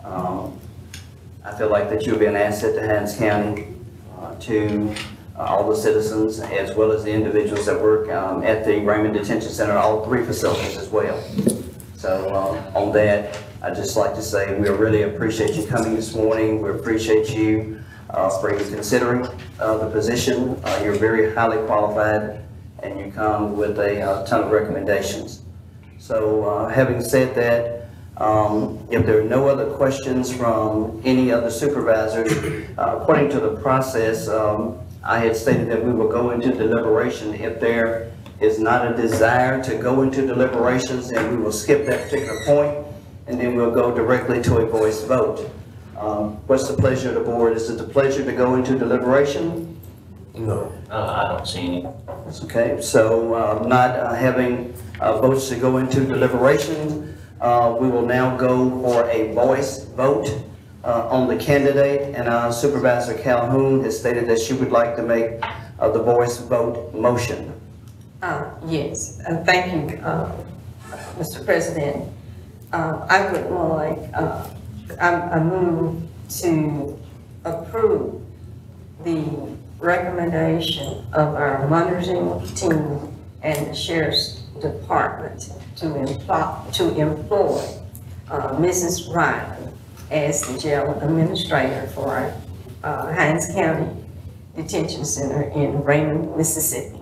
I feel like that you'll be an asset to Hinds County, to all the citizens, as well as the individuals that work at the Raymond Detention Center, all three facilities as well. So on that, I'd just like to say we really appreciate you coming this morning. We appreciate you for even considering the position. You're very highly qualified, and you come with a ton of recommendations. So having said that, if there are no other questions from any other supervisors, according to the process, I had stated that we will go into deliberation. If there is not a desire to go into deliberations, then we will skip that particular point, and then we'll go directly to a voice vote. What's the pleasure of the board? Is it the pleasure to go into deliberation? No. I don't see any. Okay, so not having votes to go into deliberation, we will now go for a voice vote on the candidate, and Supervisor Calhoun has stated that she would like to make the voice vote motion. Yes, thank you, Mr. President. I would like, I move to approve the recommendation of our monitoring team and the sheriff's department to employ Mrs. Riley as the jail administrator for Hinds County Detention Center in Raymond, Mississippi.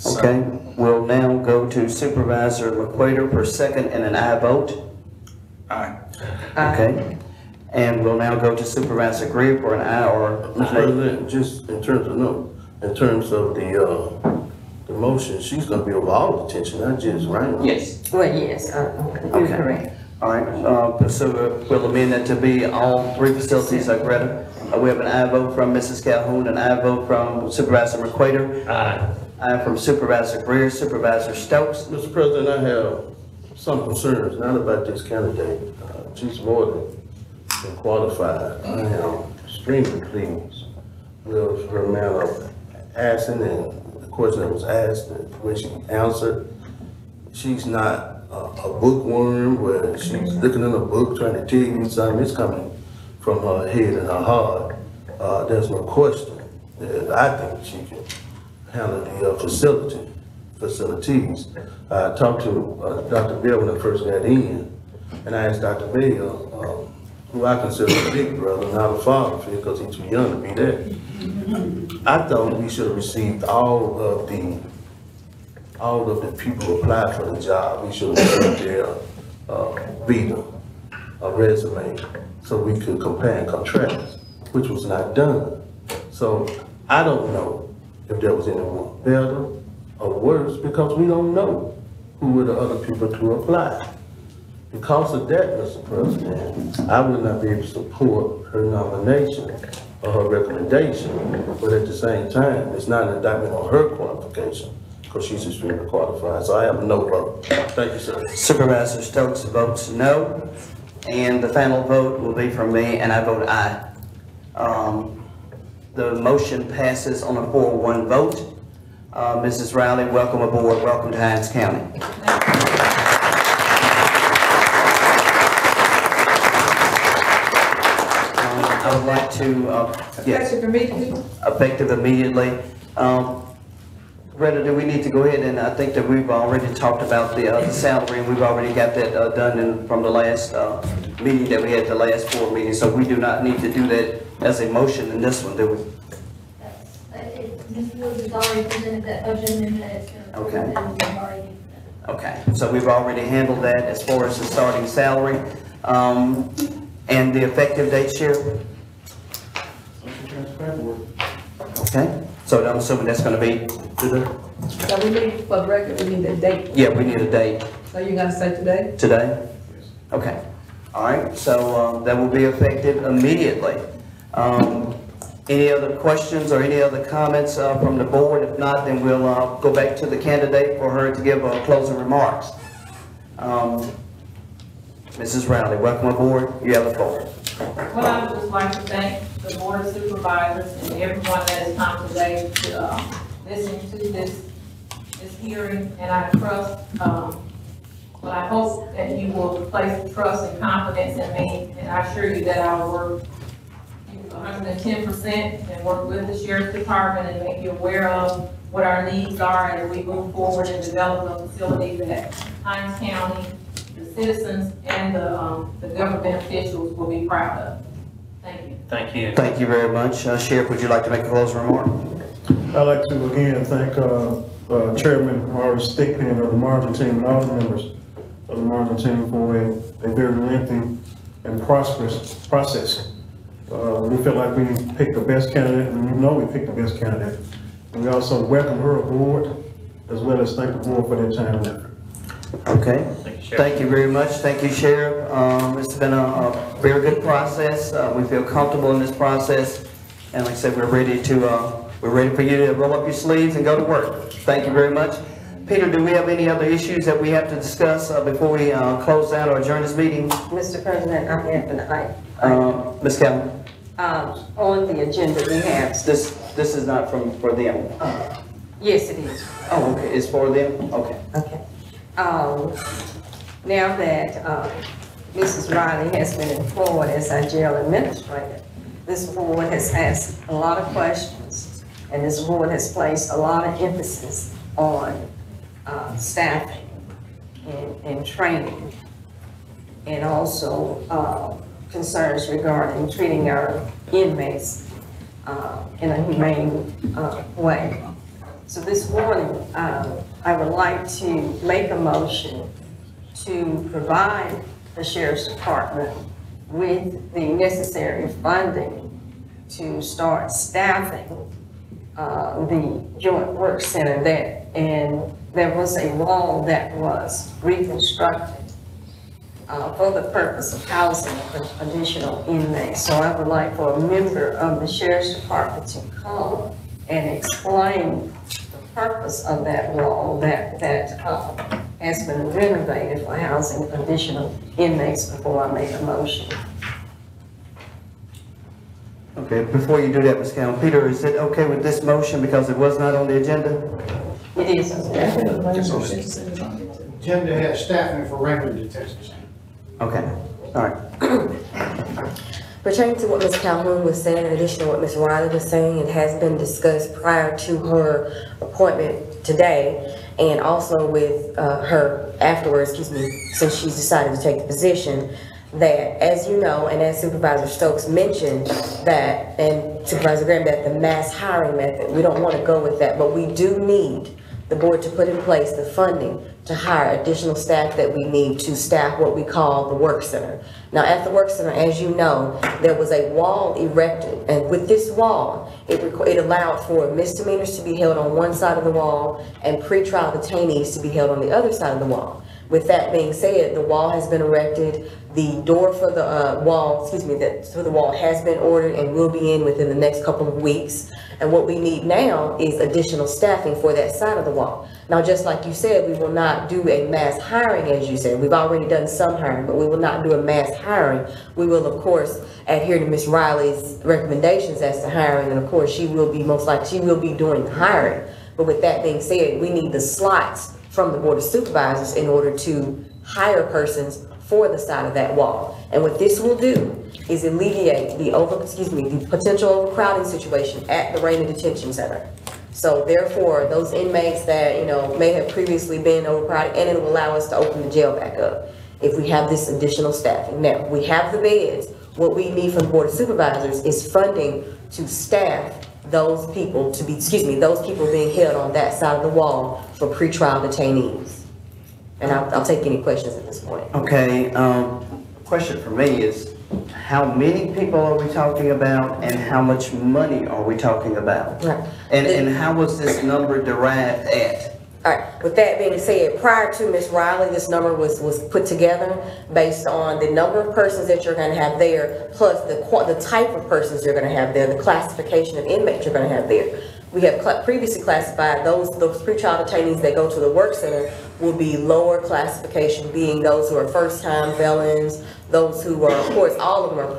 Okay, we'll now go to Supervisor McQuater per second and an aye vote. Aye. Okay, and we'll now go to Supervisor Greer for an aye or Mr. President, just in terms of, no, in terms of the motion, she's gonna be over all detention, not just Raymond. yes. Well, yes, you're Okay. correct. All right, so we'll amend that to be all three facilities, Greta. We have an aye vote from Mrs. Calhoun, an aye vote from Supervisor McQuater, Aye. aye from Supervisor Greer, Supervisor Stokes. Mr. President, I have some concerns, not about this candidate. She's more than qualified. I am extremely pleased with her manner of asking and the question that was asked, the way she answered. She's not a bookworm where she's looking in a book trying to tell you something. It's coming from her head and her heart. There's no question that I think she can handle the facilities. I talked to Dr. Bell when I first got in, and I asked Dr. Bell, who I consider a big brother, not a father figure, because he's too young to be that. I thought we should have received all of the people who applied for the job. We should have received their vita, a resume, so we could compare and contrast, which was not done. So I don't know if there was anyone better or worse, because we don't know who were the other people to apply. Because of that, Mr. President, I would not be able to support her nomination or her recommendation, but at the same time, it's not an indictment on her qualification, because she's extremely qualified. So I have a no vote. Thank you, sir. Supervisor Stokes votes no, and the final vote will be from me, and I vote aye. The motion passes on a 4-1 vote. Mrs. Riley, welcome aboard. Welcome to Hinds County. I would like to, yes, effective immediately. Greta, do we need to go ahead, and I think that we've already talked about the salary, and we've already got that done from the last meeting that we had, the last board meeting, so we do not need to do that as a motion in this one, do we? Ms. Woods has already presented that budget amendment. It's going to Okay. and we've already. Okay, so we've already handled that as far as the starting salary. And the effective date, Sheriff? Okay, so I'm assuming that's gonna be today? So we need, for the record, we need a date. Yeah, we need a date. So you're gonna say today? Today? Okay, all right, so that will be effective immediately. Any other questions or any other comments from the board? If not, then we'll go back to the candidate for her to give closing remarks. Mrs. Riley, welcome aboard. You have the floor. Well, I would just like to thank the Board of Supervisors and everyone that has come today to listen to this hearing, and I trust, well, I hope that you will place trust and confidence in me, and I assure you that I will work 110% and work with the Sheriff's Department and make you aware of what our needs are as we move forward and develop a facility that Hinds County, the citizens, and the government officials will be proud of. Thank you. Thank you. Thank you very much. Sheriff, would you like to make a closing remark? I'd like to again thank Chairman Morris Stickpen of the margin team and all the members of the margin team for a very lengthy and prosperous process. We feel like we picked the best candidate, and we know we picked the best candidate. And we also welcome her aboard, as well as thank the board for their time and effort. Okay. Thank you, Sheriff. Thank you very much. Thank you, Sheriff. It's been a very good process. We feel comfortable in this process. And like I said, we're ready for you to roll up your sleeves and go to work. Thank you very much. Peter, do we have any other issues that we have to discuss before we close out or adjourn this meeting? Mr. President, I have an item. Ms. Calhoun? On the agenda, we have. This is not for them. Yes, it is. Oh, okay. It's for them? Okay. Okay. Now that Mrs. Riley has been employed as our jail administrator, this board has asked a lot of questions, and this board has placed a lot of emphasis on staffing and training, and also concerns regarding treating our inmates in a humane way. So this morning, I would like to make a motion to provide the Sheriff's Department with the necessary funding to start staffing the Joint Work Center and there was a wall that was reconstructed for the purpose of housing additional inmates. So I would like for a member of the Sheriff's Department to come and explain the purpose of that wall that has been renovated for housing additional inmates before I make a motion. Okay, before you do that, Ms. Campbell, Peter, is it okay with this motion because it was not on the agenda? It is. Agenda has staffing for regular detention. Okay, all right. Pertaining to what Ms. Calhoun was saying, in addition to what Ms. Riley was saying, it has been discussed prior to her appointment today, and also with her afterwards, since she's decided to take the position, that, as you know, and as Supervisor Stokes mentioned, that, and Supervisor Graham, that the mass hiring method, we don't want to go with that, but we do need the board to put in place the funding to hire additional staff that we need to staff what we call the work center. Now, at the work center, as you know, there was a wall erected, and with this wall, it allowed for misdemeanors to be held on one side of the wall and pretrial detainees to be held on the other side of the wall. With that being said, the wall has been erected. The door for the wall, for the wall has been ordered and will be in within the next couple of weeks. And what we need now is additional staffing for that side of the wall. Now, just like you said, we will not do a mass hiring, as you said. We've already done some hiring, but we will not do a mass hiring. We will, of course, adhere to Ms. Riley's recommendations as to hiring, and of course, she will be doing the hiring. But with that being said, we need the slots from the Board of Supervisors in order to hire persons for the side of that wall. And what this will do is alleviate the potential overcrowding situation at the Raymond Detention Center. So therefore, those inmates that, may have previously been overcrowded, and it will allow us to open the jail back up if we have this additional staffing. Now, we have the beds. What we need from the Board of Supervisors is funding to staff those people those people being held on that side of the wall for pretrial detainees. And I'll take any questions at this point. Okay, question for me is, how many people are we talking about and how much money are we talking about? Right. And how was this number derived at? All right, with that being said, prior to Ms. Riley, this number was put together based on the number of persons that you're gonna have there, plus the type of persons you're gonna have there, the classification of inmates you're gonna have there. We have previously classified those pretrial detainees that go to the work center will be lower classification, being those who are first-time felons, those who are, of course, all of them are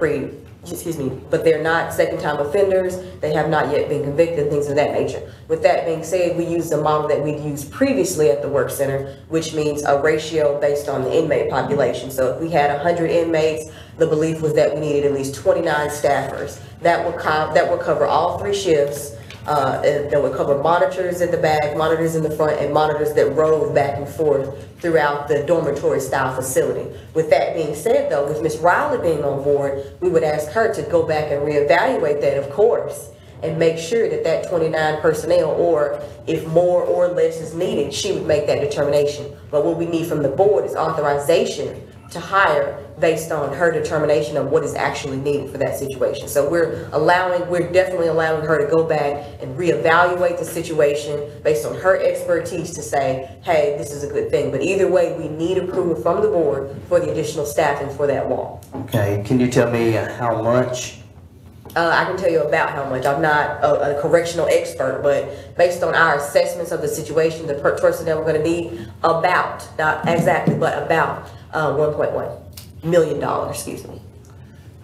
but they're not second-time offenders. They have not yet been convicted, things of that nature. With that being said, we use the model that we'd used previously at the work center, which means a ratio based on the inmate population. So if we had 100 inmates, the belief was that we needed at least 29 staffers. That would cover all 3 shifts. That would cover monitors in the back, monitors in the front, and monitors that rove back and forth throughout the dormitory style facility. With that being said, though, with Ms. Riley being on board, we would ask her to go back and reevaluate that, of course, and make sure that that 29 personnel, or if more or less is needed, she would make that determination. But what we need from the board is authorization to hire based on her determination of what is actually needed for that situation. So we're definitely allowing her to go back and reevaluate the situation based on her expertise to say, hey, this is a good thing. But either way, we need approval from the board for the additional staffing for that wall. Okay, can you tell me how much? I can tell you about how much. I'm not a correctional expert, but based on our assessments of the situation, the personnel we're going to need, about, not exactly, but about $1.1 million,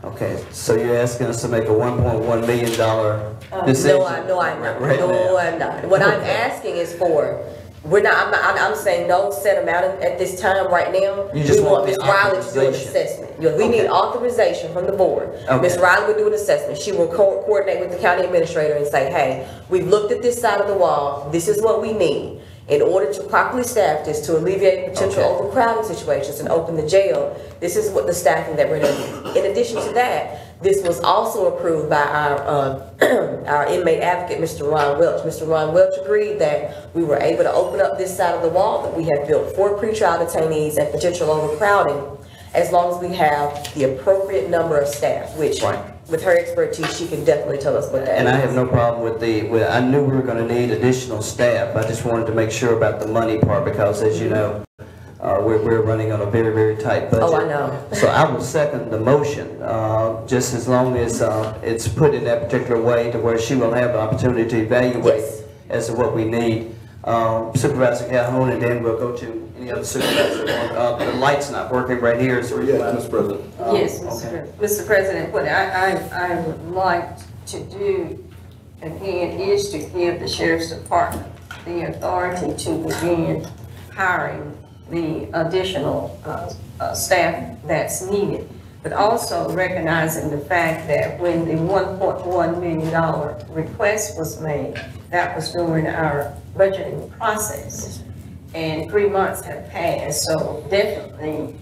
Okay, so you're asking us to make a $1.1 million decision? No, I'm not. Right No, now. I'm not. What I'm asking is for, I'm saying no set amount at this time right now. You just want Ms. the Riley to do an authorization. assessment. We need authorization from the board. Okay. Ms. Riley will do an assessment. She will coordinate with the county administrator and say, hey, we've looked at this side of the wall. This is what we need. In order to properly staff this, to alleviate potential overcrowding situations and open the jail, this is what the staffing that we're going to do. In addition to that, this was also approved by our inmate advocate, Mr. Ron Welch. Mr. Ron Welch agreed that we were able to open up this side of the wall that we have built for pretrial detainees and potential overcrowding, as long as we have the appropriate number of staff, which with her expertise, she can definitely tell us what that is. And I have no problem with I knew we were gonna need additional staff. I just wanted to make sure about the money part, because as you know, we're running on a very, very tight budget. Oh, I know. So I will second the motion, just as long as it's put in that particular way to where she will have the opportunity to evaluate as to what we need. Supervisor Calhoun, and then we'll go to any other supervisor. The light's not working right here, so Mr. President. Yes, Mr. President, what I would like to do, again, is to give the Sheriff's Department the authority to begin hiring the additional staff that's needed, but also recognizing the fact that when the $1.1 million request was made, that was during our budgeting process, and 3 months have passed. So definitely,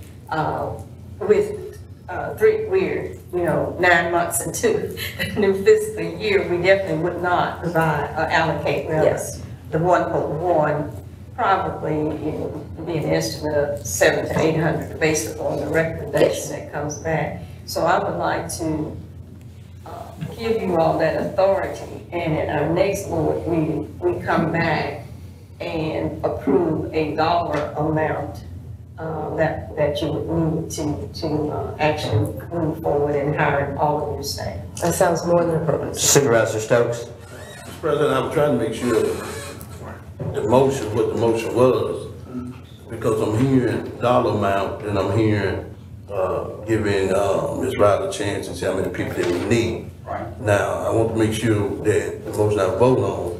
with we're 9 months into the new fiscal year, we definitely would not provide or allocate the 1.1. Probably be an estimate of 700 to 800 based upon the recommendation that comes back. So I would like to give you all that authority, and at our next board meeting, we come back and approve a dollar amount that you would need to actually move forward and hire all of your staff. That sounds more than appropriate. Supervisor Stokes. Mr. President, I'm trying to make sure what the motion was, because I'm hearing dollar amount and I'm hearing giving Ms. Riley a chance and see how many people that we need. Right. Now, I want to make sure that the motion I vote on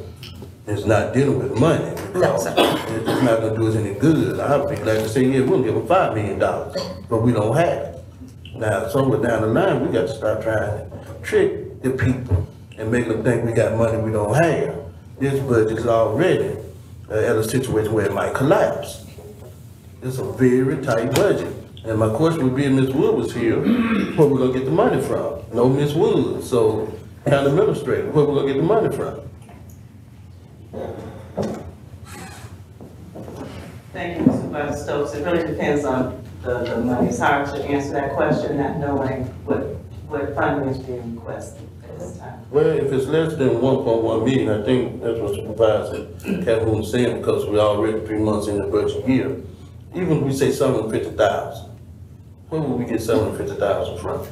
is not dealing with money, because it's not going to do us any good. I'd be glad to say, yeah, we'll give them $5 million, but we don't have it. Now, somewhere down the line, we got to start trying to trick the people and make them think we got money we don't have. This budget is already at a situation where it might collapse. It's a very tight budget. And my question would be, if Ms. Wood was here, where we gonna get the money from? No Ms. Wood, so county administrator, where we gonna get the money from? Thank you, Supervisor Stokes. It really depends on the money. It's hard to answer that question not knowing what funding is being requested at this time. Well, if it's less than 1.1 million, I think that's what Supervisor Calhoun saying, because we're already 3 months in the budget year. Even if we say 750,000, where will we get 750,000 from?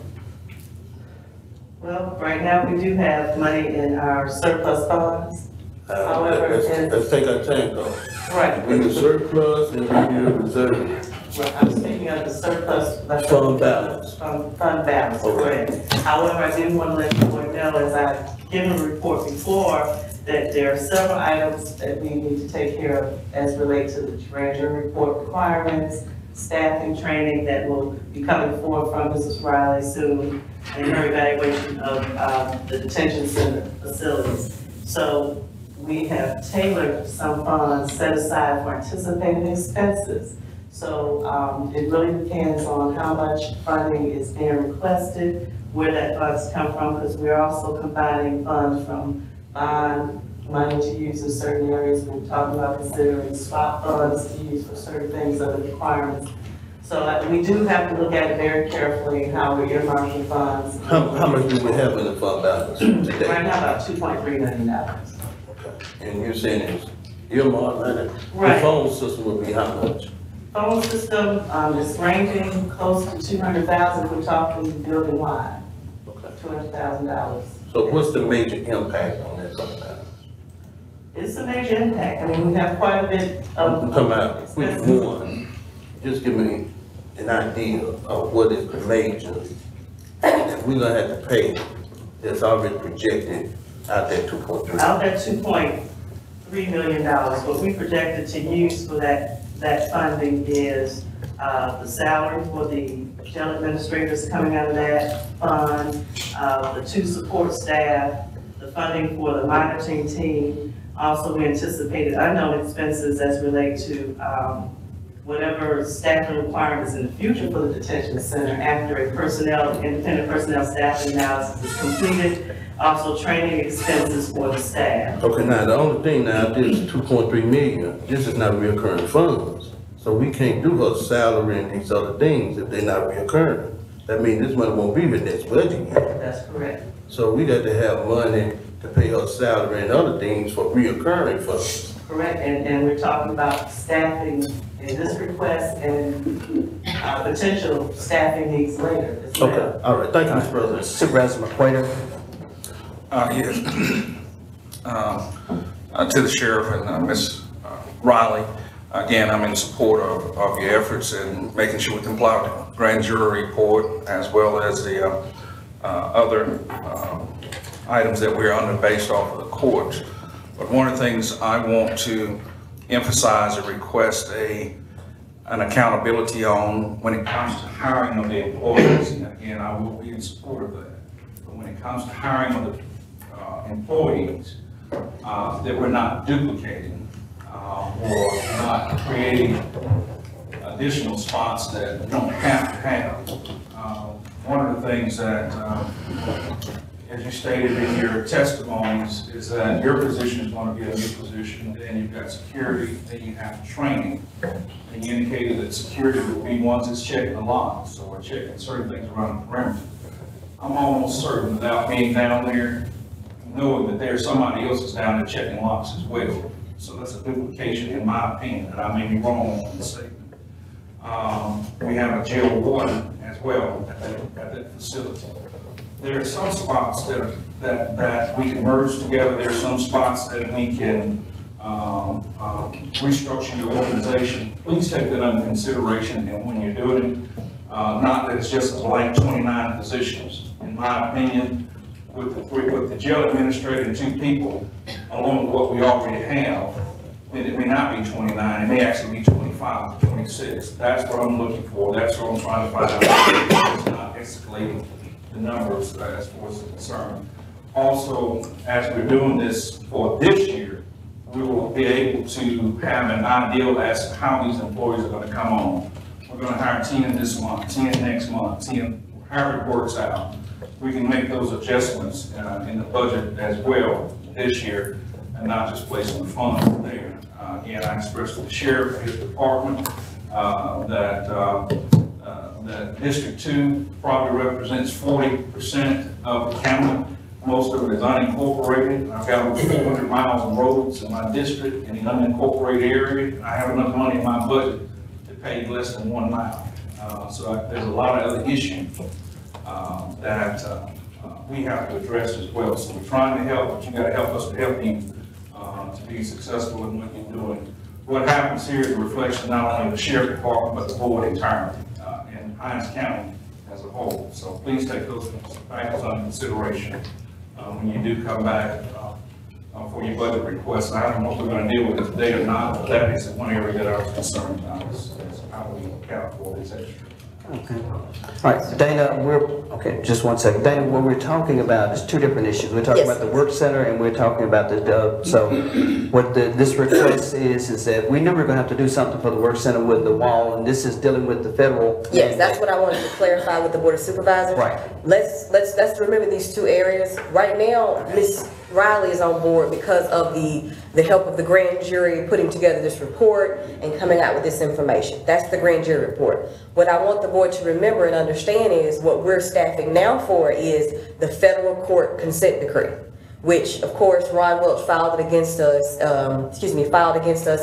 Well, right now we do have money in our surplus funds. However, let's take our time though. Right. We need surplus and we need reserve. Well, I'm speaking of the surplus. Fund balance. Fund balance, okay. Correct. However, I do want to let the board know, as I've given a report before, that there are several items that we need to take care of as relates to the grand jury report requirements, staffing training that will be coming forward from Mrs. Riley soon, and her evaluation of the detention center facilities. So we have tailored some funds set aside for anticipated expenses. So it really depends on how much funding is being requested, where that funds come from, because we're also combining funds from bond money to use in certain areas. We're talking about considering swap funds to use for certain things under requirements. So we do have to look at it very carefully, how we're earmarking funds. How much do we have in the fund balance today? Right now, about $2.3 million. Okay. And you're saying it's earmarked, and right. The phone system would be how much? Phone system is ranging close to $200,000. We're talking building wide. Okay. $200,000. So what's the major impact on that fund balance? It's a major impact. I mean, we have quite a bit of. Come out, which one? Just give me an idea of what is the major that we're gonna have to pay that's already projected out there 2.3. Out there $2.3 million. What we projected to use for that funding is the salary for the jail administrators coming out of that fund, the 2 support staff, the funding for the monitoring team. Also, we anticipated unknown expenses as relate to whatever staffing requirements in the future for the detention center after a independent personnel staffing analysis is completed. Also, training expenses for the staff. Okay, now, the only thing now, this 2.3 million, this is not reoccurring funds. So we can't do her salary and these other things if they're not reoccurring. That means this money won't be here next budget year. That's correct. So we got to have money to pay her salary and other things for reoccurring funds. Correct, and we're talking about staffing in this request and potential staffing needs later. as well. Okay, all right, thank you, Mr. President. Supervisor McQuater. Yes. To the sheriff and Ms. Riley, again, I'm in support of your efforts in making sure we comply with the grand jury report as well as the other items that we're under based off of the court. But one of the things I want to emphasize or request an accountability on when it comes to hiring of the employees, and again, I will be in support of that. But when it comes to hiring of the employees, that we're not duplicating or not creating additional spots that we don't have to have. One of the things that, as you stated in your testimonies, is that your position is going to be a new position, then you've got security, then you have training. And you indicated that security would be ones that's checking the locks or checking certain things around the perimeter. I'm almost certain without being down there, knowing that there's somebody else that's down there checking locks as well. So that's a duplication in my opinion, and I may be wrong on the statement. We have a jail warden as well at that facility. There are some spots that we can merge together. There are some spots that we can restructure the organization. Please take that under consideration, and when you're doing it, not that it's just a blank 29 positions. In my opinion, with the jail administrator and 2 people, along with what we already have, then it may not be 29, it may actually be 25, 26. That's what I'm looking for. That's what I'm trying to find out. It's not escalating the numbers as far as concerned. Also, as we're doing this for this year, we will be able to have an ideal as to how these employees are going to come on. We're going to hire 10 this month, 10 next month, 10, however it works out. We can make those adjustments in the budget as well this year and not just placing the funds there. Again, I expressed to the sheriff and his department that District 2 probably represents 40% of the county. Most of it is unincorporated. I've got over 400 miles of roads in my district in the unincorporated area. I have enough money in my budget to pay less than 1 mile. So there's a lot of other issues that we have to address as well. So we're trying to help, but you got to help us to help you to be successful in what you're doing. What happens here is a reflection not only of the sheriff department, but the board entirely, and Hinds County as a whole. So please take those factors under consideration when you do come back for your budget requests. I don't know if we're going to deal with it today or not, but that is one area that I was concerned about is how we account for this extra. Okay. All right, Dana, just 1 second. Dana, what we're talking about is 2 different issues. We're talking about the work center and we're talking about the, so what this request is that we knew we were going to have to do something for the work center with the wall, and this is dealing with the federal. Yes, that's what I wanted to clarify with the Board of Supervisors. Right. Let's remember these 2 areas. Right now, Ms. Riley is on board because of the help of the grand jury putting together this report and coming out with this information. That's the grand jury report. What I want the board to remember and understand is what we're staffing now for is the federal court consent decree, which of course Ron Welch filed against us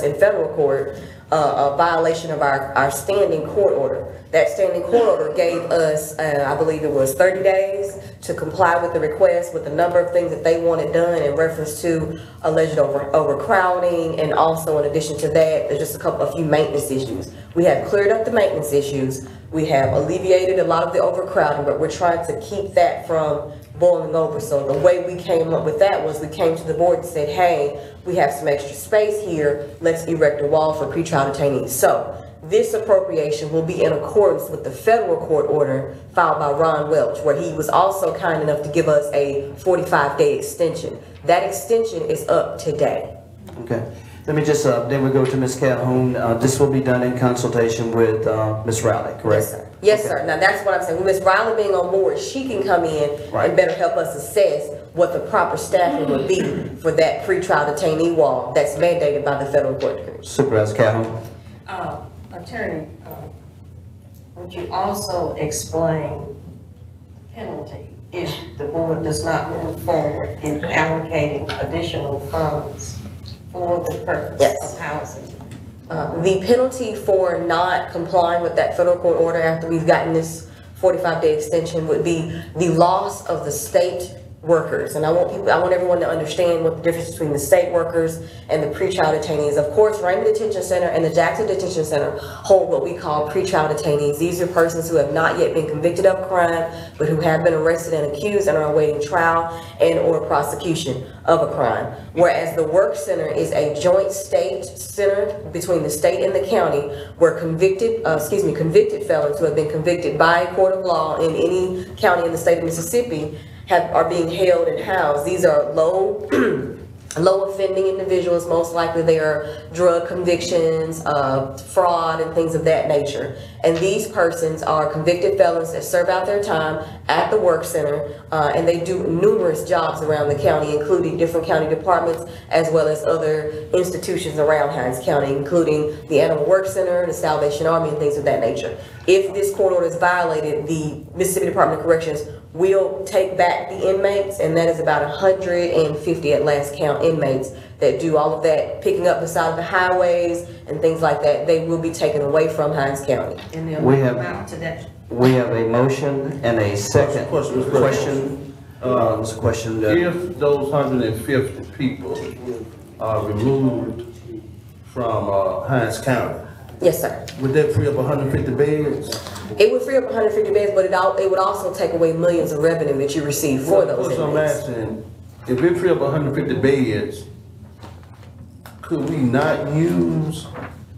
in federal court, a violation of our standing court order. That standing court order gave us, I believe it was 30 days to comply with the request with a number of things that they wanted done in reference to alleged overcrowding, and also in addition to that, there's just a few maintenance issues. We have cleared up the maintenance issues. We have alleviated a lot of the overcrowding, but we're trying to keep that from boiling over. So the way we came up with that was we came to the board and said, hey, we have some extra space here. Let's erect a wall for pretrial detainees. So this appropriation will be in accordance with the federal court order filed by Ron Welch, where he was also kind enough to give us a 45-day extension. That extension is up today. Okay. Let me just, then we go to Ms. Calhoun. This will be done in consultation with Ms. Riley, correct? Yes, sir. Yes, Okay. sir. Now, that's what I'm saying. With Ms. Riley being on board, she can come in Right. and better help us assess what the proper staffing would be for that pretrial detainee wall that's mandated by the federal court decree. Supervisor Calhoun. Attorney, would you also explain penalty if the board does not move forward in allocating additional funds for the purpose Yes. of housing? The penalty for not complying with that federal court order after we've gotten this 45-day extension would be the loss of the state workers. And I want everyone to understand what the difference between the state workers and the pretrial detainees. Of course, Raymond Detention Center and the Jackson Detention Center hold what we call pretrial detainees. These are persons who have not yet been convicted of crime, but who have been arrested and accused and are awaiting trial and or prosecution of a crime. Whereas the work center is a joint state center between the state and the county where convicted felons who have been convicted by a court of law in any county in the state of Mississippi are being held and housed. These are low offending individuals. Most likely they are drug convictions, fraud and things of that nature. And these persons are convicted felons that serve out their time at the work center, and they do numerous jobs around the county, including different county departments, as well as other institutions around Hinds County, including the Animal Work Center, the Salvation Army, and things of that nature. If this court order is violated, the Mississippi Department of Corrections will take back the inmates, and that is about 150 at last count inmates that do all of that, picking up the side of the highways and things like that. They will be taken away from Hinds County. And they'll We move have- them out to that. We have a motion and a second Question. It's a question. If those 150 people are removed from Hinds County, Yes, sir. would that free up 150 beds? It would free up 150 beds, but it would also take away millions of revenue that you receive for those What I'm inmates. asking, if we free up 150 beds, could we not use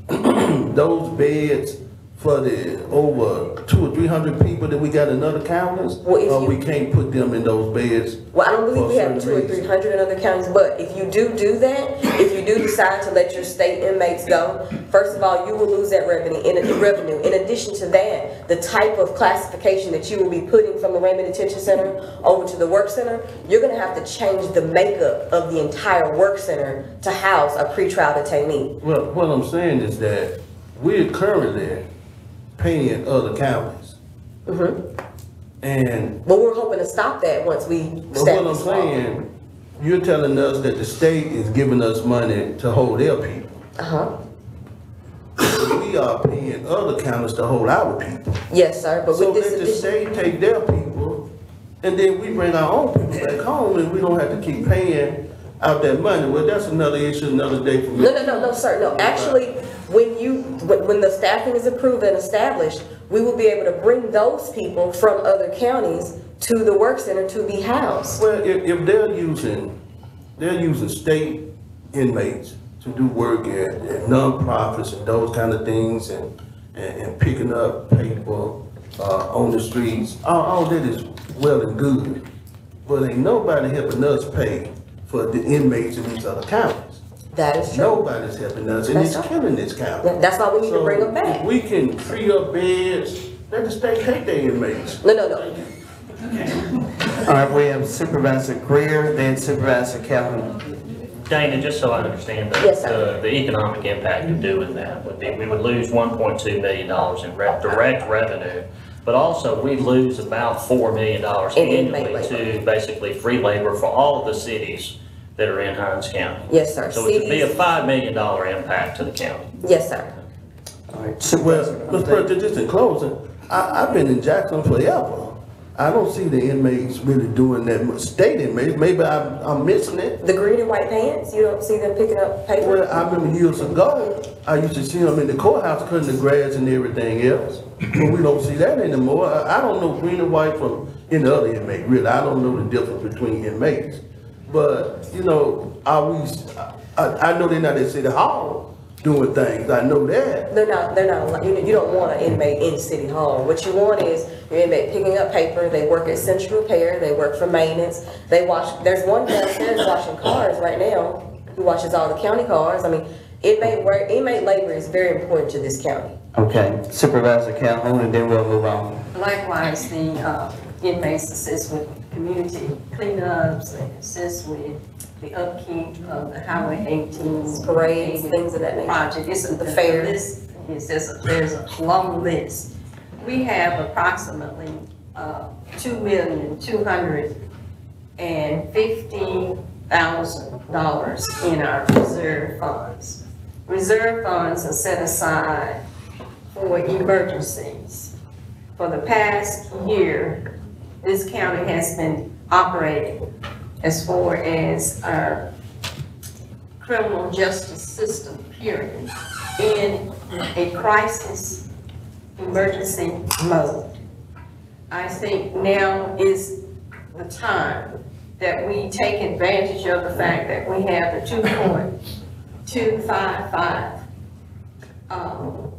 those beds for the over 200 or 300 people that we got in other counties? Well, if Or you- we can't put them in those beds? Well, I don't believe for we have certain 200 or reasons? 300 in other counties, but if you do that, if you do decide to let your state inmates go, first of all, you will lose that revenue. In addition to that, the type of classification that you will be putting from the Raymond Detention Center over to the work center, you're gonna have to change the makeup of the entire work center to house a pretrial detainee. Well, what I'm saying is that we're currently paying other counties. And But we're hoping to stop that once we but establish what I'm this law. saying, you're telling us that the state is giving us money to hold their people. We are paying other counties to hold our people. Yes, sir, but So with this let the addition, state take their people, and then we bring our own people back home, and we don't have to keep paying out that money. Well, that's another issue, another day for me. no, sir, no. Actually, when the staffing is approved and established, we will be able to bring those people from other counties to the work center to be housed. Well, if they're using state inmates to do work at nonprofits and those kind of things, and picking up paper on the streets, all that is well and good. But ain't nobody helping us pay for the inmates in these other counties. That is true. Nobody's helping us, and That's it's right. killing this county. That's why we need to bring them So, back. if we can free up beds, let the state take their inmates. No. All right, we have Supervisor Greer, then Supervisor Calhoun. Dana, just so I understand, Yes, sir. the economic impact of doing that would be, we would lose $1.2 million in direct revenue, but also we lose about $4 million In inmate annually labor. to basically free labor for all of the cities that are in Hinds County. Yes, sir. So it would be a Cities- $5 million impact to the county. Yes, sir. All right, Well, Supervisor. Mr. President, just in closing, I've been in Jackson forever. I don't see the inmates really doing that much. State inmates, maybe I'm missing it. The green and white pants, you don't see them picking up paper? Well, I remember years ago, I used to see them in the courthouse cutting the grass and everything else. But we don't see that anymore. I don't know green and white from any other inmate, really. I don't know the difference between inmates. But, you know, I know they're not at City Hall doing things, I know that. They're not, you don't want an inmate in City Hall. What you want is your inmate picking up paper, they work at Central Repair, they work for maintenance, they wash, there's one downstairs washing cars right now, who washes all the county cars. I mean, inmate labor is very important to this county. Okay, Supervisor Calhoun, and then we'll move on. Likewise, the inmates assist with community cleanups, they assist with the upkeep of the Highway 18 Parades, things of that nature. project. It's The fair. There's a long list. We have approximately $2,250,000 in our reserve funds. Reserve funds are set aside for emergencies. For the past year, this county has been operating as far as our criminal justice system, period, in a crisis emergency mode. I think now is the time that we take advantage of the fact that we have the $2.255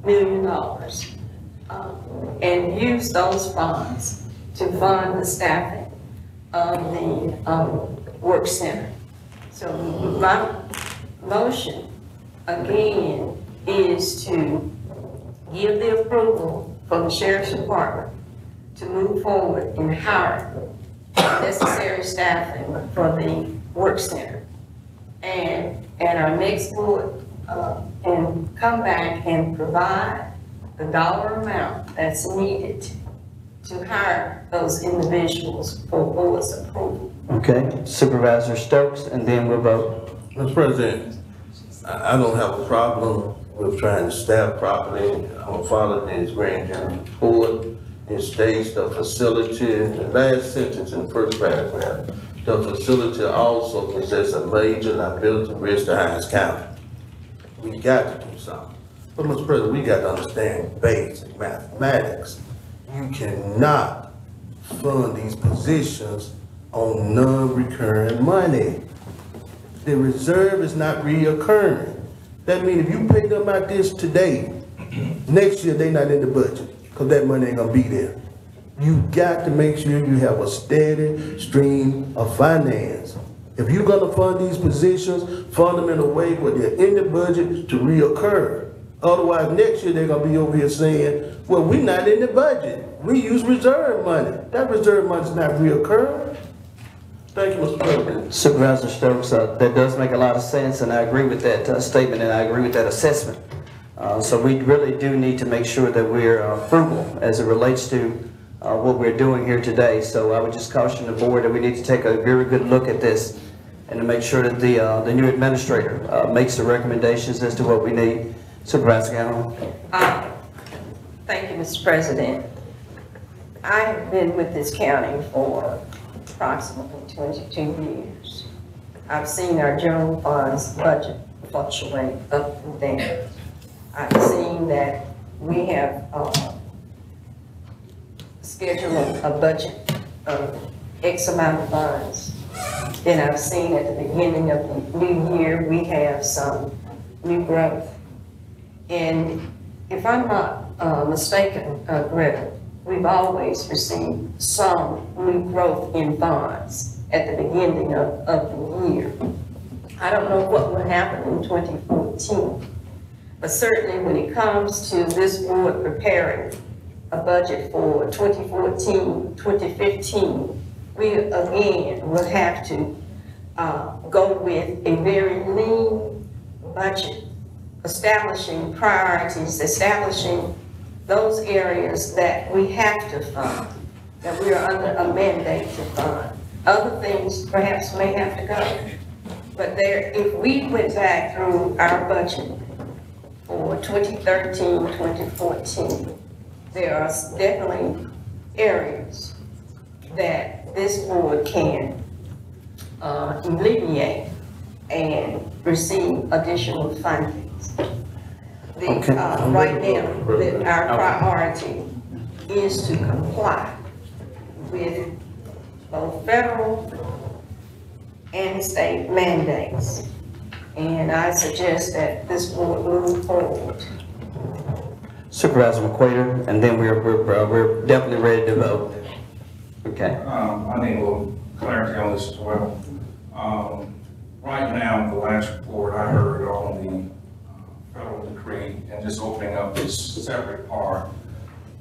million and use those funds to fund the staffing of the work center. So my motion again is to give the approval for the sheriff's department to move forward and hire necessary staffing for the work center. And at our next board, and come back and provide the dollar amount that's needed to hire those individuals for board's approval. Okay, Supervisor Stokes, and then we'll vote. Mr. President, I don't have a problem with trying to staff properly. I'm gonna follow this grand jury report. It states the facility, the last sentence in the first paragraph, the facility also possesses a major liability risk to Hinds County. We got to do something. But Mr. President, we got to understand basic mathematics. You cannot fund these positions on non-recurring money. The reserve is not reoccurring. That means if you pay them like this today, next year they not in the budget, because that money ain't gonna be there. You got to make sure you have a steady stream of finance. If you're gonna fund these positions, fund them in a way where they're in the budget to reoccur. Otherwise, next year they're gonna be over here saying, well, we're not in the budget. We use reserve money. That reserve money's not reoccurring. Thank you, Mr. President. Supervisor Stokes, that does make a lot of sense, and I agree with that statement, and I agree with that assessment. So we really do need to make sure that we're frugal as it relates to what we're doing here today. So I would just caution the board that we need to take a very good look at this and to make sure that the new administrator makes the recommendations as to what we need. Supervisor Gallo. Thank you, Mr. President. I've been with this county for approximately 22 years. I've seen our general funds budget fluctuate up and down. I've seen that we have scheduled a budget of X amount of funds. Then I've seen at the beginning of the new year, we have some new growth. And if I'm not mistaken, Greta, we've always received some new growth in funds at the beginning of the year. I don't know what will happen in 2014, but certainly when it comes to this board preparing a budget for 2014, 2015, we again will have to go with a very lean budget, establishing priorities, establishing those areas that we have to fund, that we are under a mandate to fund. Other things perhaps may have to go. But if we went back through our budget for 2013, 2014, there are definitely areas that this board can alleviate and receive additional funding. Right now, our priority is to comply with both federal and state mandates. And I suggest that this board move forward. Supervisor McQuater, and then we're definitely ready to vote. Okay. I need a little clarity on this as well. Right now, the last report I heard on the federal decree and just opening up this separate part,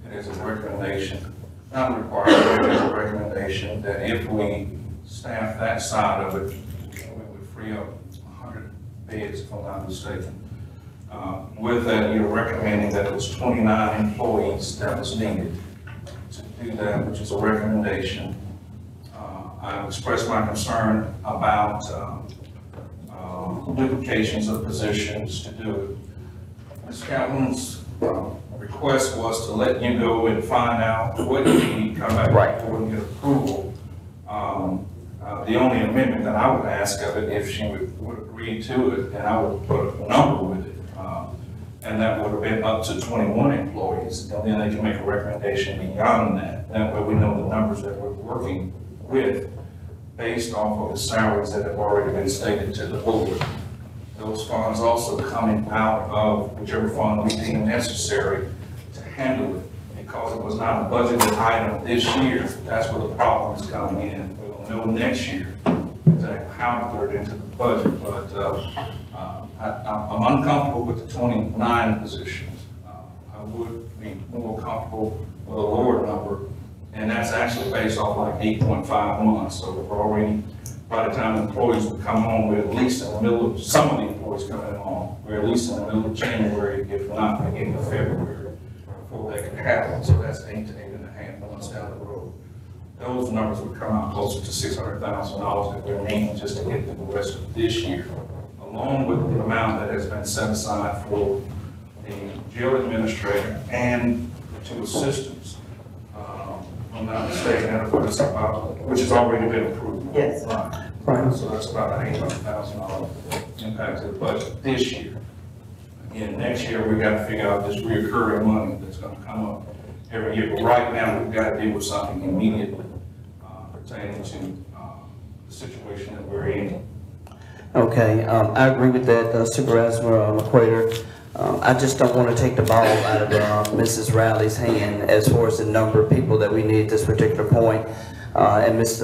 it is a recommendation, not required, but it is a recommendation that if we staff that side of it, we would free up 100 beds, if I'm not mistaken. With that, you're recommending that it was 29 employees that was needed to do that, which is a recommendation. I expressed my concern about duplications of positions to do it. Ms. Calhoun's request was to let you go and find out what you need, come back before and get approval. The only amendment that I would ask of it, if she would agree to it, and I would put a number with it, and that would have been up to 21 employees, and then they can make a recommendation beyond that. That way we know the numbers that we're working with based off of the salaries that have already been stated to the board. Those funds also coming out of whichever fund we deem necessary to handle it, because it was not a budgeted item this year. That's where the problem is coming in. We'll know next year exactly how to put it into the budget, but I'm uncomfortable with the 29 positions. I would be more comfortable with a lower number, and that's actually based off like 8.5 months. So we're already, by the time employees would come on, we're at least in the middle of, some of the employees coming on, we're at least in the middle of January, if not beginning of February, before that can happen. So that's 8 to 8.5 months down the road. Those numbers would come out closer to $600,000 that we're needing just to get through the rest of this year, along with the amount that has been set aside for the jail administrator and the 2 assistants. I'm not mistaken, that's what it's about, which has already been approved. Yes. Right. So that's about an $800,000 impact to the budget this year. Again, next year, we've got to figure out this reoccurring money that's going to come up every year. But right now, we've got to deal with something immediately pertaining to the situation that we're in. Okay, I agree with that, Supervisor McQuater. I just don't want to take the ball out of Mrs. Riley's hand as far as the number of people that we need at this particular point. And Ms.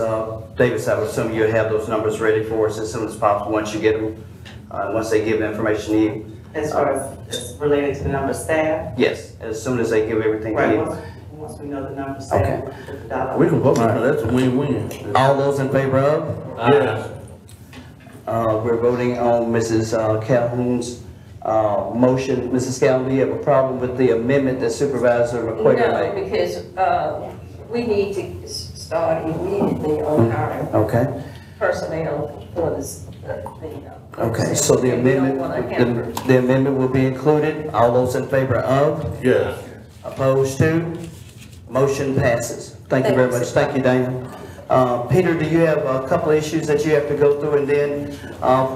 Davis, I would assume you'll have those numbers ready for us as soon as possible once you get them, once they give the information to you. As far as related to the number of staff? Yes, as soon as they give everything to Right, you. once we know the number of staff. Okay. We can vote on it, that's a win-win. All those in favor of? Yes. We're voting on Mrs. Calhoun's motion. Mrs. Calhoun, do you have a problem with the amendment that Supervisor McQuater No, made? because we need to start immediately on our Okay. personnel for this. Okay, so the amendment, the amendment will be included. All those in favor of? Yes. Opposed to? Motion passes. Thank you very much. Thank you, Dana. Peter, do you have a couple of issues that you have to go through? And then,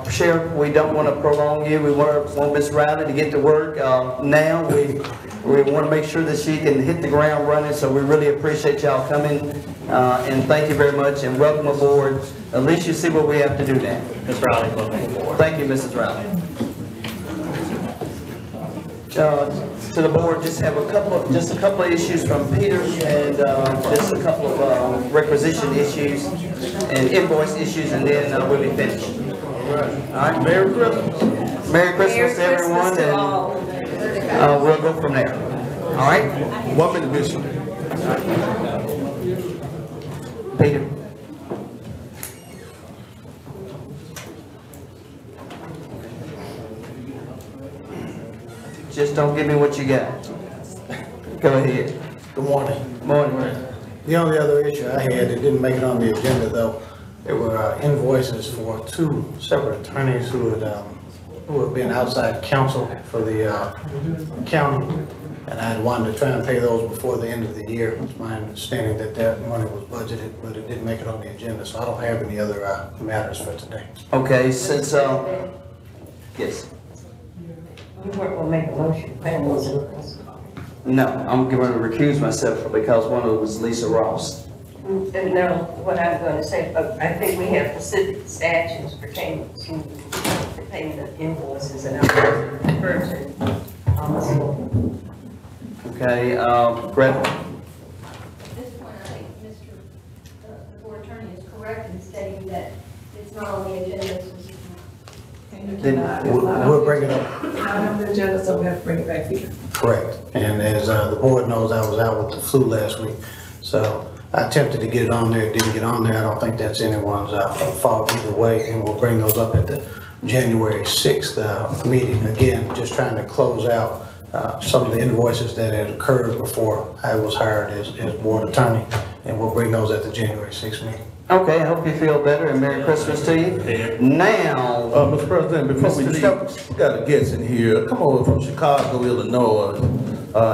Sheriff, we don't want to prolong you. We want Ms. Riley to get to work now. We want to make sure that she can hit the ground running, so we really appreciate y'all coming. And thank you very much, and welcome aboard. At least you see what we have to do now. Ms. Riley, welcome aboard. Thank you, Mrs. Riley. To the board, just have a couple of issues from Peter, and just a couple of requisition issues and invoice issues, and then we'll be finished. All right. Merry Christmas. Merry Christmas to everyone, and we'll go from there. All right. 1 minute, Bishop. Peter. Just don't give me what you got. Go ahead. Good morning. Morning. The only other issue I had that didn't make it on the agenda, though, there were invoices for 2 separate attorneys who have been outside counsel for the county, and I had wanted to try and pay those before the end of the year. It's my understanding that that money was budgeted, but it didn't make it on the agenda, so I don't have any other matters for today. Okay, since, yes. You weren't gonna make a motion, No, I'm going to recuse myself because one of them was Lisa Ross. No, what I'm gonna say, I think we have specific statutes pertaining to the payment of invoices, and I'm going to refer to Ms. Moore. Okay, Greta? At this point, I think the board attorney is correct in stating that it's not on the agenda, so it's And you Then cannot, We'll bring it up. it's not on the agenda, so we have to bring it back here. Correct. And as the board knows, I was out with the flu last week. So I attempted to get it on there, didn't get on there. I don't think that's anyone's fault either way. And we'll bring those up at the January 6th meeting. Again, just trying to close out some of the invoices that had occurred before I was hired as board attorney. And we'll bring those at the January 6th meeting. Okay, I hope you feel better and Merry Christmas to you. Now, Mr. President, before we Mr. leave, Stokes. we got a guest in here, come over from Chicago, Illinois,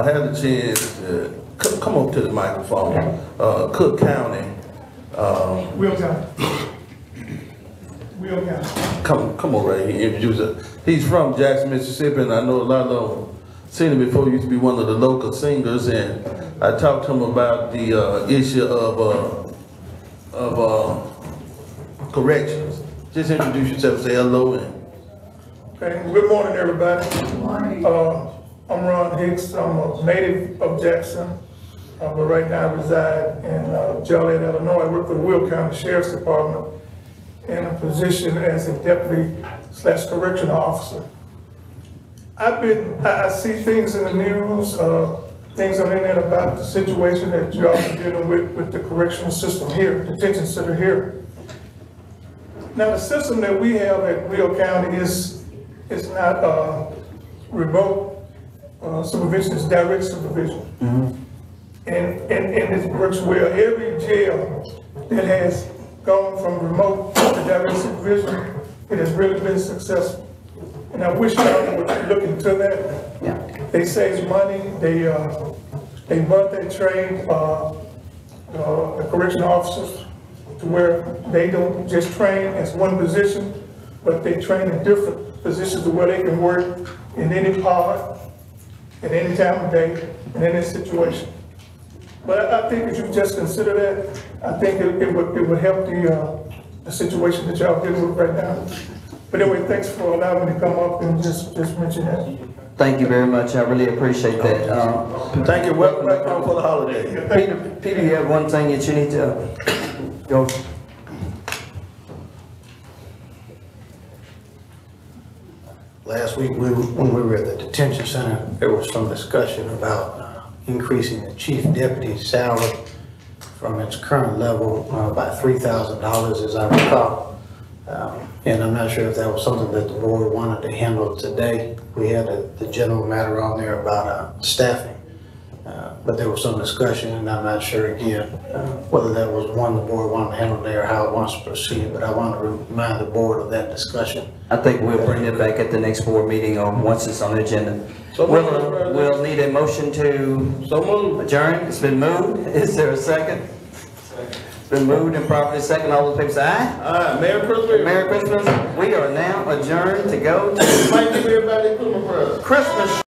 had a chance, come over to the microphone, Cook County, Will County. Will County. come over right here, introduce it. He's from Jackson, Mississippi, and I know a lot of them seen him before, he used to be one of the local singers, and I talked to him about the issue of corrections. Just introduce yourself, say hello, and Okay, good morning, everybody. I'm Ron Hicks, I'm a native of Jackson, but right now I reside in Joliet, Illinois. I work for the Will County Sheriff's Department in a position as a deputy/correctional officer. I see things in the news, things on the internet about the situation that y'all are dealing with the correctional system here, detention center here. Now, the system that we have at Will County is not remote supervision, it's direct supervision. And it works well. Every jail that has gone from remote to direct supervision, it has really been successful. And I wish y'all would look into that. yeah. They save money, they train the correctional officers to where they don't just train as one position, but they train in different positions to where they can work in any pod, at any time of day, in any situation. But I think if you just consider that, I think it would help the situation that y'all dealing with right now. But anyway, thanks for allowing me to come up and just mention that. Thank you very much, I really appreciate that. thank you, welcome back home for the holiday. Peter, you have one thing that you need to go. Last week, when we were at the detention center, there was some discussion about increasing the chief deputy's salary from its current level by $3,000, as I recall. And I'm not sure if that was something that the board wanted to handle today. We had the general matter on there about staffing, but there was some discussion, and I'm not sure again whether that was one the board wanted to handle today or how it wants to proceed. But I want to remind the board of that discussion. I think we'll bring it back at the next board meeting or once it's on the agenda. We'll need a motion to adjourn. It's been moved. Is there a second? It's been moved and properly second. All those people say aye. Aye, Merry Christmas. Merry Christmas. We are now adjourned to go to Thank you, everybody, Christmas. Christmas.